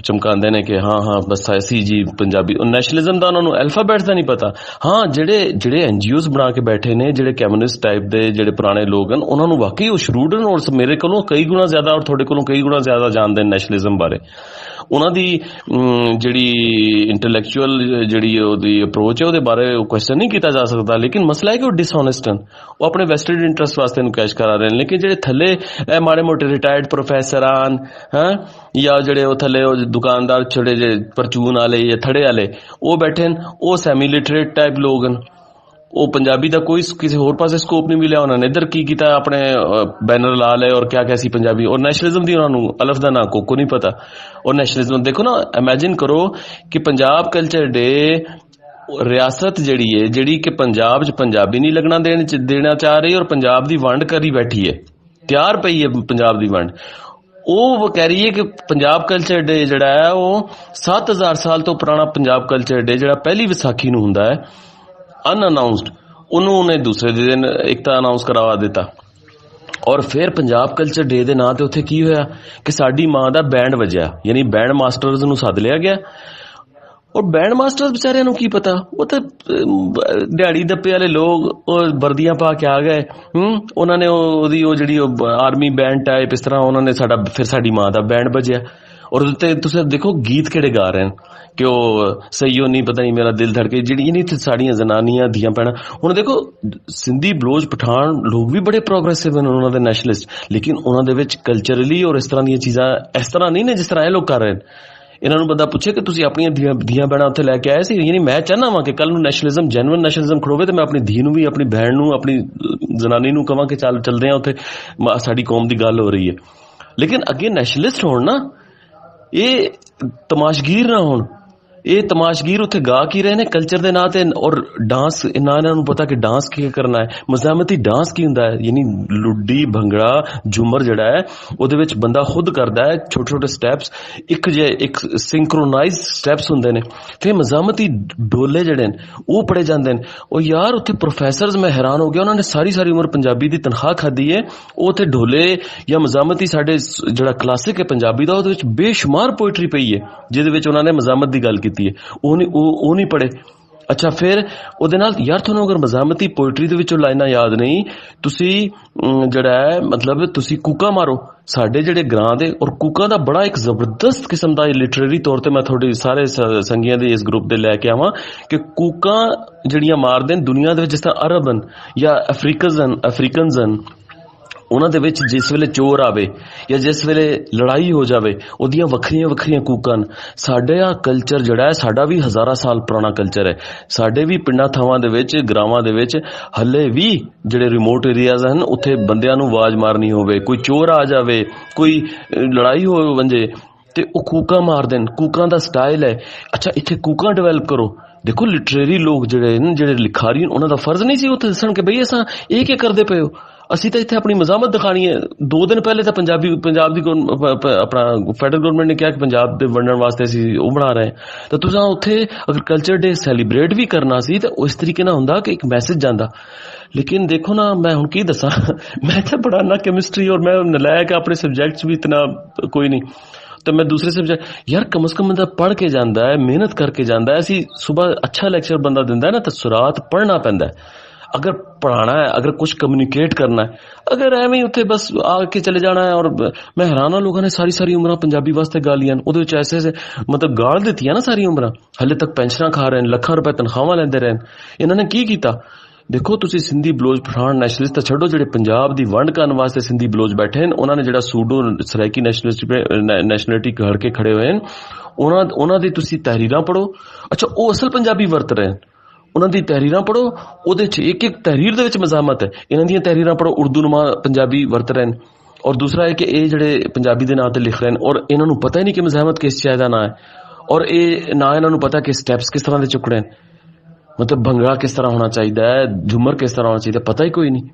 ਚਮਕਾਉਂਦੇ ਨੇ ਕਿ ਹਾਂ ਬਸ ਐਸੀ ਜੀ ਪੰਜਾਬੀ। ਉਹ ਨੈਸ਼ਨਲਿਜ਼ਮ ਦਾ ਉਹਨਾਂ ਨੂੰ ਐਲਫਾਬੈਟ ਦਾ ਨਹੀਂ ਪਤਾ। ਹਾਂ ਜਿਹੜੇ NGOs ਬਣਾ ਕੇ ਬੈਠੇ ਨੇ, ਜਿਹੜੇ ਕਮਿਊਨਿਸਟ ਟਾਈਪ ਦੇ ਜਿਹੜੇ ਪੁਰਾਣੇ ਲੋਕ ਹਨ, ਉਹਨਾਂ ਨੂੰ ਵਾਕਈ ਉਹ ਸ਼ਰੂਡ ਹਨ, ਔਰ ਮੇਰੇ ਕੋਲੋਂ ਕਈ ਗੁਣਾ ਜ਼ਿਆਦਾ ਔਰ ਤੁਹਾਡੇ ਕੋਲੋਂ ਕਈ ਗੁਣਾ ਜ਼ਿਆਦਾ ਜਾਣਦੇ ਨੇ ਨੈਸ਼ਨਲਿਜ਼ਮ ਬਾਰੇ। ਉਹਨਾਂ ਦੀ ਜਿਹੜੀ ਇੰਟੈਲੈਕਚੁਅਲ ਜਿਹੜੀ ਉਹਦੀ ਅਪਰੋਚ ਹੈ ਉਹਦੇ ਬਾਰੇ ਕੁਐਸਚਨ ਨਹੀਂ ਕੀਤਾ ਜਾ ਸਕਦਾ, ਲੇਕਿਨ ਮਸਲਾ ਹੈ ਕਿ ਉਹ ਡਿਸਹੋਨੈਸਟ ਹਨ, ਉਹ ਆਪਣੇ ਵੈਸਟਡ ਇੰਟਰਸਟ ਵਾਸਤੇ ਨੂੰ ਕੈਸ਼ ਕਰਾ ਰਹੇ ਨੇ। ਲੇਕਿਨ ਜਿਹੜੇ ਥੱਲੇ ਮਾੜੇ ਮੋਟੇ ਰਿਟਾਇਰਡ ਪ੍ਰੋਫੈਸਰ ਹਨ ਜਾਂ ਜਿਹੜੇ ਉਹ ਥੱਲੇ ਉਹ ਦੁਕਾਨਦਾਰ ਛੋਟੇ ਜਿਹੇ ਪਰਚੂਨ ਵਾਲੇ ਜਾਂ ਥੜੇ ਵਾਲੇ ਉਹ ਬੈਠੇ ਨੇ, ਉਹ ਸੈਮੀ ਲਿਟਰੇਟ ਟਾਈਪ ਲੋਕ ਹਨ। ਉਹ ਪੰਜਾਬੀ ਦਾ ਕੋਈ ਕਿਸੇ ਹੋਰ ਪਾਸੇ ਸਕੋਪ ਨਹੀਂ ਮਿਲਿਆ, ਉਹਨਾਂ ਨੇ ਇੱਧਰ ਕੀ ਕੀਤਾ, ਆਪਣੇ ਬੈਨਰ ਲਾ ਲਏ ਔਰ ਕਿਆ ਸੀ ਪੰਜਾਬੀ। ਔਰ ਨੈਸ਼ਨਲਿਜ਼ਮ ਦੀ ਉਹਨਾਂ ਨੂੰ ਅਲਫ ਦਾ ਨਾਂ ਕੋਕੋ ਨਹੀਂ ਪਤਾ। ਔਰ ਨੈਸ਼ਨਲਿਜ਼ਮ ਦੇਖੋ ਨਾ, ਇਮੈਜਿਨ ਕਰੋ ਕਿ ਪੰਜਾਬ ਕਲਚਰ ਡੇ ਰਿਆਸਤ ਜਿਹੜੀ ਕਿ ਪੰਜਾਬ 'ਚ ਪੰਜਾਬੀ ਨਹੀਂ ਲੱਗਣਾ ਦੇਣਾ ਚਾਹ ਰਹੀ, ਔਰ ਪੰਜਾਬ ਦੀ ਵੰਡ ਕਰੀ ਬੈਠੀ ਹੈ, ਤਿਆਰ ਪਈ ਹੈ ਪੰਜਾਬ ਦੀ ਵੰਡ। ਉਹ ਕਹਿ ਰਹੀ ਹੈ ਕਿ ਪੰਜਾਬ ਕਲਚਰ ਡੇ ਜਿਹੜਾ ਹੈ ਉਹ 7000 ਸਾਲ ਤੋਂ ਪੁਰਾਣਾ ਪੰਜਾਬ ਕਲਚਰ ਡੇ ਜਿਹੜਾ ਪਹਿਲੀ ਵਿਸਾਖੀ ਨੂੰ ਹੁੰਦਾ ਹੈ ਅਨਅਨਾਊਂਸਡ, ਉਹਨੇ ਦੂਸਰੇ ਦਿਨ ਇੱਕ ਤਾਂ ਅਨਾਊਂਸ ਕਰਵਾ ਦਿੱਤਾ। ਔਰ ਫਿਰ ਪੰਜਾਬ ਕਲਚਰ ਡੇ ਦੇ ਨਾਂ ਤੇ ਉੱਥੇ ਕੀ ਹੋਇਆ ਕਿ ਸਾਡੀ ਮਾਂ ਦਾ ਬੈਂਡ ਵੱਜਿਆ, ਯਾਨੀ ਬੈਂਡ ਮਾਸਟਰਸ ਨੂੰ ਸੱਦ ਲਿਆ ਗਿਆ। ਔਰ ਬੈਂਡ ਮਾਸਟਰਸ ਵਿਚਾਰਿਆਂ ਨੂੰ ਕੀ ਪਤਾ, ਉਹ ਤਾਂ ਦਿਹਾੜੀ ਦੱਪੇ ਵਾਲੇ ਲੋਕ, ਉਹ ਵਰਦੀਆਂ ਪਾ ਕੇ ਆ ਗਏ, ਉਹਨਾਂ ਨੇ ਉਹਦੀ ਉਹ ਜਿਹੜੀ ਆਰਮੀ ਬੈਂਡ ਟਾਈਪ ਇਸ ਤਰ੍ਹਾਂ ਉਹਨਾਂ ਨੇ ਫਿਰ ਸਾਡੀ ਮਾਂ ਦਾ ਬੈਂਡ ਵੱਜਿਆ। ਔਰ ਉਹਦੇ ਤੇ ਤੁਸੀਂ ਦੇਖੋ ਗੀਤ ਕਿਹੜੇ ਗਾ ਰਹੇ ਨੇ ਕਿ ਉਹ ਸਹੀਓ ਨਹੀਂ ਪਤਾ ਨਹੀਂ ਮੇਰਾ ਦਿਲ ਧੜਕੇ, ਜਿਹੜੀ ਨਹੀਂ ਸਾਡੀਆਂ ਜ਼ਨਾਨੀਆਂ ਦੀਆਂ ਭੈਣਾਂ। ਹੁਣ ਦੇਖੋ ਸਿੰਧੀ ਬਲੋਚ ਪਠਾਨ ਲੋਕ ਵੀ ਬੜੇ ਪ੍ਰੋਗਰੈਸਿਵ ਹਨ, ਉਹਨਾਂ ਦੇ ਨੈਸ਼ਨਲਿਸਟ, ਲੇਕਿਨ ਉਹਨਾਂ ਦੇ ਵਿੱਚ ਕਲਚਰਲੀ ਔਰ ਇਸ ਤਰ੍ਹਾਂ ਦੀਆਂ ਚੀਜ਼ਾਂ ਇਸ ਤਰ੍ਹਾਂ ਨਹੀਂ ਨੇ ਜਿਸ ਤਰ੍ਹਾਂ ਇਹ ਲੋਕ ਕਰ ਰਹੇ ਨੇ। ਇਹਨਾਂ ਨੂੰ ਬੰਦਾ ਪੁੱਛੇ ਕਿ ਤੁਸੀਂ ਆਪਣੀਆਂ ਧੀਆਂ ਭੈਣਾਂ ਉੱਥੇ ਲੈ ਕੇ ਆਏ ਸੀ, ਯਾਨੀ ਮੈਂ ਚਾਹੁੰਦਾ ਵਾਂ ਕਿ ਕੱਲ ਨੂੰ ਨੈਸ਼ਨਲਿਜ਼ਮ ਜੈਨੂਇਨ ਨੈਸ਼ਨਲਿਜ਼ਮ ਖੜੋਵੇ ਤੇ ਮੈਂ ਆਪਣੀ ਧੀ ਨੂੰ ਵੀ, ਆਪਣੀ ਭੈਣ ਨੂੰ, ਆਪਣੀ ਜ਼ਨਾਨੀ ਨੂੰ ਕਹਾਂ ਕਿ ਚੱਲਦੇ ਆ ਉੱਥੇ, ਸਾਡੀ ਕੌਮ ਦੀ ਗੱਲ ਹੋ ਰਹੀ ਹੈ। ਲੇਕਿਨ ਅੱਗੇ ਨੈਸ਼ਨਲਿਸਟ ਹੋਣ ਨਾ, ਇਹ ਤਮਾਸ਼ਗੀਰ ਨਾ ਹੋਣ। ਇਹ ਤਮਾਸ਼ਗੀਰ ਉੱਥੇ ਗਾ ਕੀ ਰਹੇ ਨੇ ਕਲਚਰ ਦੇ ਨਾਂ ਤੇ, ਔਰ ਡਾਂਸ ਨਾ ਇਹਨਾਂ ਨੂੰ ਪਤਾ ਕਿ ਡਾਂਸ ਕੀ ਕਰਨਾ ਹੈ, ਮਜ਼ਾਮਤੀ ਡਾਂਸ ਕੀ ਹੁੰਦਾ ਹੈ। ਯਾਨੀ ਲੁੱਡੀ ਭੰਗੜਾ ਝੂਮਰ ਜਿਹੜਾ ਹੈ ਉਹਦੇ ਵਿੱਚ ਬੰਦਾ ਖੁਦ ਕਰਦਾ ਹੈ ਛੋਟੇ ਛੋਟੇ ਸਟੈਪਸ, ਇੱਕ ਸਿੰਕਰੋਨਾਈਜ਼ਡ ਸਟੈਪਸ ਹੁੰਦੇ ਨੇ। ਫਿਰ ਮਜ਼ਾਮਤੀ ਡੋਲੇ ਜਿਹੜੇ ਨੇ ਉਹ ਪੜੇ ਜਾਂਦੇ ਨੇ। ਉਹ ਯਾਰ ਉੱਥੇ ਪ੍ਰੋਫੈਸਰਸ, ਮੈਂ ਹੈਰਾਨ ਹੋ ਗਿਆ, ਉਹਨਾਂ ਨੇ ਸਾਰੀ ਉਮਰ ਪੰਜਾਬੀ ਦੀ ਤਨਖਾਹ ਖਾਧੀ ਹੈ, ਉਹ ਉੱਥੇ ਢੋਲੇ ਜਾਂ ਮਜ਼ਾਮਤੀ ਸਾਡੇ ਜਿਹੜਾ ਕਲਾਸਿਕ ਹੈ ਪੰਜਾਬੀ ਦਾ ਉਹਦੇ ਵਿੱਚ ਬੇਸ਼ੁਮਾਰ ਪੋਇਟਰੀ ਪਈ ਹੈ ਜਿਹਦੇ ਵਿੱਚ ਉਹਨਾਂ ਨੇ ਮਜ਼ਾਮਤ ਦੀ ਗੱਲ ਕੀਤੀ ਹੈ, ਉਹ ਨਹੀਂ ਪੜੇ। ਅੱਛਾ, ਫਿਰ ਉਹਦੇ ਨਾਲ ਯਾਰ ਤੁਹਾਨੂੰ ਅਗਰ ਮਜ਼ਾਮਤੀ ਪੋਇਟਰੀ ਦੇ ਵਿੱਚੋਂ ਲਾਈਨਾਂ ਯਾਦ ਨਹੀਂ, ਤੁਸੀਂ ਜਿਹੜਾ ਹੈ ਮਤਲਬ ਤੁਸੀਂ ਕੂਕਾਂ ਮਾਰੋ ਸਾਡੇ ਜਿਹੜੇ ਗ੍ਰਾਂ ਦੇ, ਔਰ ਕੂਕਾਂ ਦਾ ਬੜਾ ਇੱਕ ਜ਼ਬਰਦਸਤ ਕਿਸਮ ਦਾ ਲਿਟਰੇਰੀ ਤੌਰ ਤੇ ਮੈਂ ਤੁਹਾਡੇ ਸਾਰੇ ਸੰਗੀਆਂ ਦੇ ਇਸ ਗਰੁੱਪ ਦੇ ਲੈ ਕੇ ਆਵਾਂ ਕਿ ਕੂਕਾਂ ਜਿਹੜੀਆਂ ਮਾਰਦੇ ਨੇ ਦੁਨੀਆ ਦੇ ਵਿੱਚ, ਜਿਸ ਤਰ੍ਹਾਂ ਅਰਬ ਹਨ ਜਾਂ ਅਫਰੀਕਨਸ ਹਨ, ਉਹਨਾਂ ਦੇ ਵਿੱਚ ਜਿਸ ਵੇਲੇ ਚੋਰ ਆਵੇ ਜਾਂ ਜਿਸ ਵੇਲੇ ਲੜਾਈ ਹੋ ਜਾਵੇ ਉਹਦੀਆਂ ਵੱਖਰੀਆਂ ਕੂਕਾਂ ਹਨ। ਸਾਡਾ ਕਲਚਰ ਜਿਹੜਾ ਹੈ, ਸਾਡਾ ਵੀ ਹਜ਼ਾਰਾਂ ਸਾਲ ਪੁਰਾਣਾ ਕਲਚਰ ਹੈ। ਸਾਡੇ ਵੀ ਪਿੰਡਾਂ ਥਾਵਾਂ ਦੇ ਵਿੱਚ, ਗ੍ਰਾਵਾਂ ਦੇ ਵਿੱਚ ਹੱਲੇ ਵੀ ਜਿਹੜੇ ਰਿਮੋਟ ਏਰੀਆਜ਼ ਹਨ ਉੱਥੇ ਬੰਦਿਆਂ ਨੂੰ ਆਵਾਜ਼ ਮਾਰਨੀ ਹੋਵੇ, ਕੋਈ ਚੋਰ ਆ ਜਾਵੇ, ਕੋਈ ਲੜਾਈ ਹੋ ਵੰਜੇ ਤੇ ਉਹ ਕੂਕਾਂ ਮਾਰਦੇ ਨੇ। ਕੂਕਾਂ ਦਾ ਸਟਾਈਲ ਹੈ। ਅੱਛਾ, ਇੱਥੇ ਕੂਕਾਂ ਡਿਵੈਲਪ ਕਰੋ। ਦੇਖੋ ਲਿਟਰੇਰੀ ਲੋਕ ਜਿਹੜੇ ਲਿਖਾਰੀ ਉਹਨਾਂ ਦਾ ਫਰਜ਼ ਨਹੀਂ ਸੀ ਉੱਥੇ ਦੱਸਣ ਕਿ ਬਈ ਅਸਾਂ ਇਹ ਕੀ ਕਰਦੇ ਪਏ ਹੋ, ਅਸੀਂ ਤਾਂ ਇੱਥੇ ਆਪਣੀ ਮਜ਼ਾਮਤ ਦਿਖਾਣੀ ਹੈ। 2 ਦਿਨ ਪਹਿਲੇ ਤਾਂ ਪੰਜਾਬ ਦੀ ਆਪਣਾ ਫੈਡਰਲ ਗਵਰਨਮੈਂਟ ਨੇ ਕਿਹਾ ਕਿ ਪੰਜਾਬ ਦੇ ਵੰਡਣ ਵਾਸਤੇ ਅਸੀਂ ਉਹ ਬਣਾ ਰਹੇ ਹਾਂ। ਤਾਂ ਤੁਸੀਂ ਉੱਥੇ ਅਗਰ ਕਲਚਰ ਡੇ ਸੈਲੀਬ੍ਰੇਟ ਵੀ ਕਰਨਾ ਸੀ ਤਾਂ ਉਸ ਤਰੀਕੇ ਨਾਲ ਹੁੰਦਾ ਕਿ ਇੱਕ ਮੈਸੇਜ ਜਾਂਦਾ। ਲੇਕਿਨ ਦੇਖੋ ਨਾ, ਮੈਂ ਹੁਣ ਕੀ ਦੱਸਾਂ, ਮੈਂ ਤਾਂ ਪੜ੍ਹਾਉਣਾ ਕੈਮਿਸਟਰੀ ਔਰ ਮੈਂ ਨਲਾਇਕ ਆਪਣੇ ਸਬਜੈਕਟਸ ਵੀ ਇਤਨਾ ਕੋਈ ਨਹੀਂ, तो मैं दूसरे सब्जेक्ट यार कम से कम बंदा पढ़ के जाता है, मेहनत करके जाता है। असी सुबह अच्छा लेक्चर बंदा दिंदा है ना तो रात पढ़ना पैंदा है। अगर पढ़ाना है, अगर कुछ कम्युनिकेट करना है, अगर एवं ही उत्थे बस आके चले जाना है। और मैं हैरान हाँ, लोगों ने सारी सारी उम्र पंजाबी वास्ते गालियां उहदे विच ऐसे ऐसे मतलब गाल दित्ती है ना सारी उम्र, हले तक पेंशनां खा रहे हैं, लाखां रुपए तनख्वाहां लैंदे रहे हैं। इन्होंने की कीता? देखो तुसी सिंधी बलोच पठान नैशनलिस्ट तो छड्डो, जिहड़े पंजाब दी वंड करन वास्ते सिंधी बलोच बैठे हैं, उन्होंने जिहड़ा सूडो सराइकी नैशनलिटी घर के खड़े हुए हैं, उन्हां दी तुसी तहरीरां पढ़ो। अच्छा, वो असल पंजाबी वरत रहे हैं, उन्हां दी तहरीरां पढ़ो, उहदे च एक एक तहरीर दे विच मज़ामत है। इन्हां दी तहरीरां पढ़ो, उर्दू नुमा पंजाबी वरत रहे हैं। और दूसरा है कि ये जिहड़े पंजाबी दे नां ते लिख रहे हैं और इन्हां नूं पता ही नहीं कि मज़ामत किस चीज़ दा नां है, और ये ना इन्हां नूं पता कि स्टैप्स किस तरह दे चुकने हैं, मतलब भंगड़ा किस तरह होना चाहिए, झूमर किस तरह होना चाहिए, पता ही कोई नहीं।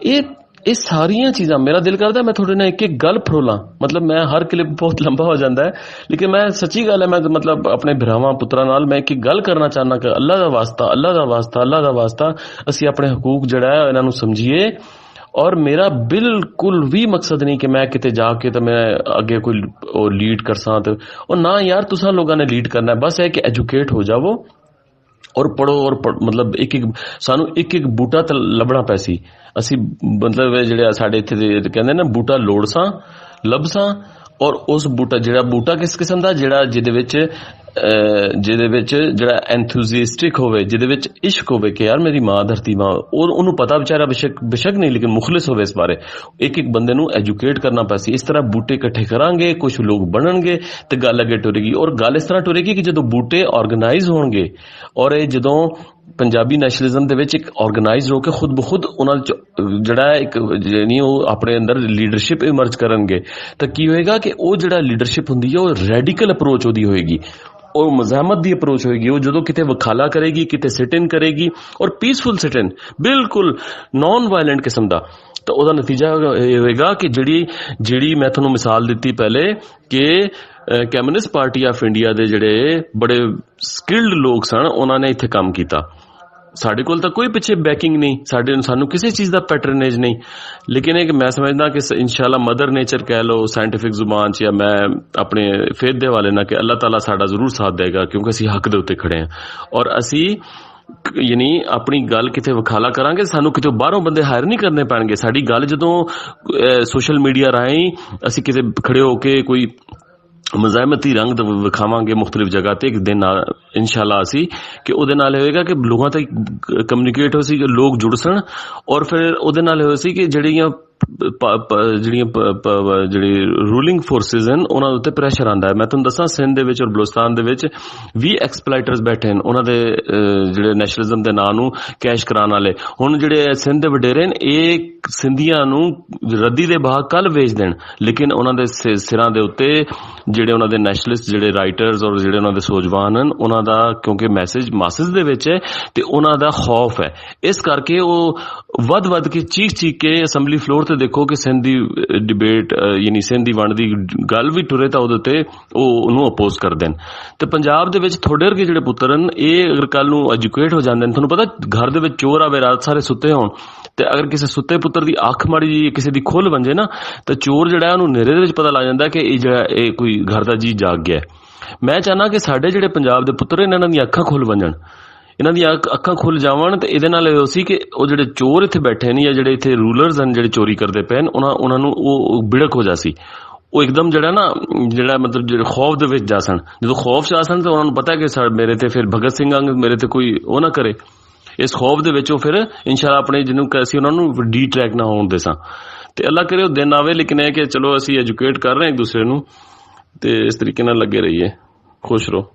ये सारियां चीज़ां मेरा दिल करता है मैं थोड़े ना एक एक गल फरोला। मतलब मैं हर क्लिप बहुत लंबा हो जाता है, लेकिन मैं सच्ची गल है, मैं मतलब अपने भरावां पुत्तरां नाल मैं एक एक गल करना चाहना कि अल्लाह दा वास्ता, अल्लाह दा वास्ता, अल्लाह दा वास्ता असी अपने हकूक जिहड़ा है इन्हां नूं समझिए। और मेरा बिल्कुल भी मकसद नहीं कि मैं किते जाके तो मैं अगे कोई लीड करसां, तो ना यार तुसां लोगों ने लीड करना है, बस है कि एजुकेट हो जाओ और पढ़ो। और मतलब एक एक सानू एक एक बूटा तो लभना पैसी, असी मतलब जिहड़े साडे इत्थे दे कहंदे ना बूटा लोड़सां लभसां। और उस बूटा जिहड़ा बूटा किस किस्म दा, जिहड़ा जिहदे विच जिहड़ा एंथुजियास्टिक होवे, जिहदे विच इश्क होवे कि यार मेरी मां धरती मां, और उन्होंने पता बेचारा बेशक नहीं लेकिन मुखलिस होवे इस बारे। एक एक बंदे नूं एजुकेट करना पैसी। इस तरह बूटे इकट्ठे करांगे, कुछ लोग बनणगे ते गल अगे टुरेगी। और गल इस तरह टुरेगी कि जदों बूटे ऑर्गेनाइज होणगे और ये जदों पंजाबी नैशनलिज्म दे विच एक ऑर्गेनाइज होकर खुद ब खुद उन्हां जिहड़ा एक यानी वो अपने अंदर लीडरशिप इमर्ज करनगे, तो की होएगा कि वो जिहड़ा लीडरशिप हुंदी है वो रैडिकल अप्रोच उहदी होएगी, और मज़ामत दी अप्रोच होएगी। वो जदों किते वखाला करेगी, किते सिट इन करेगी, और पीसफुल सिट इन, बिल्कुल नॉन वायलेंट किस्म दा, तो ਉਹਦਾ नतीजा होएगा कि ਜਿਹੜੀ मैं ਤੁਹਾਨੂੰ मिसाल दी पहले कि कम्युनिस्ट पार्टी ऑफ इंडिया ਦੇ ਜਿਹੜੇ बड़े स्किल्ड लोग सन, उन्होंने इत्थे काम किया। साडे कोल तां कोई पिछे बैकिंग नहीं, सानू किसी चीज़ का पैटरनेज नहीं, लेकिन एक मैं समझदा कि इंशाअल्लाह मदर नेचर कह लो साइंटिफिक जुबान च, या मैं अपने फेथ दे वाले ना कि अल्लाह ताला साडा जरूर साथ देगा, क्योंकि असी हक दे उत्ते खड़े हैं। और असी यानी अपनी गल किते वखाला करांगे, सानू किते बाहरों बंदे हायर नहीं करने पैणगे। साडी गल जदों सोशल मीडिया राहीं असी किते खड़े होके कोई मज़ामती रंग विखावांगे मुख्तलिफ जगह ते, एक दिन इंशाअल्लाह असी कि उहदे नाल होएगा कि लोगों तक कम्युनिकेट हो सी, कि लोग जुड़ सन। और फिर उहदे नाल हो सी कि जिहड़ियां ਜਿਹੜੀ रूलिंग फोर्सिस हैं उन्होंने उत्ते प्रैशर आंदा है। मैं तुहानूं दसां सिंध दे विच और बलोचिस्तान दे विच 20 एक्सप्लाइटर्स बैठे हैं, उन्हां दे जिहड़े नैशनलिज्म दे नां नूं कैश कराने वाले। हुण जिहड़े सिंध दे वडेरे ने ये सिंधियां नूं रद्दी दे भाव कल वेच देण, लेकिन उन्हां दे सिरां दे उत्ते जिहड़े उन्हां दे नैशनलिस्ट जिहड़े राइटर्स और जिहड़े उन्हां दे सोजवान हैं, उन्हां दा क्योंकि मैसेज मासिस दे विच है ते उन्हां दा खौफ है, इस करके वो वध के चीख के असैम्बली फ्लोर ते देखो कि सिंध दी डिबेट यानी सिंध दी वंड दी गल भी टुरे तां उहदे ते ओनू अपोज कर देन। ते पंजाब दे विच थोड़े वर्गे जिहड़े पुत्तर न, ये अगर कल नूं एजुकेट हो जांदे न, तुहानूं पता घर दे विच चोर आवे रात सारे सुत्ते होण, ते अगर किसी सुत्ते पुत्तर दी अख माड़ी जी किसी दी खुल बन जाए ना, तो चोर जिहड़ा है उहनूं नेरे दे विच पता लग जांदा कि ये जिहड़ा ये कोई घर दा जी जाग गया। मैं चाहना कि साडे जिहड़े पंजाब दे पुत्तर इन्हां दी अखां खुल बनण, इन्हां दी अखां खुल जावन, ते इहदे नाल इहो सी कि वो जिहड़े चोर इत्थे बैठे ने या जिहड़े इत्थे रूलर्स हैं जिहड़े चोरी करदे पे न, उन्हां नूं वो बिड़क हो जासी। वो एकदम जिहड़ा ना जिहड़ा मतलब जिहड़े खौफ दे विच जासन, जदों खौफ च आसन तो उन्हां नूं पता है कि मेरे ते फिर भगत सिंह अंग मेरे ते कोई वो ना करे। इस खौफ दे विच फिर इंशाअल्लाह अपने जिन्हों असीं उन्हां नूं डी ट्रैक ना होण देसां, ते अल्लाह करे वो दिन आवे। लेकिन है कि चलो असीं एजुकेट कर रहे हैं एक दूसरे नूं, ते इस तरीके नाल लगे रहिए। खुश रहो।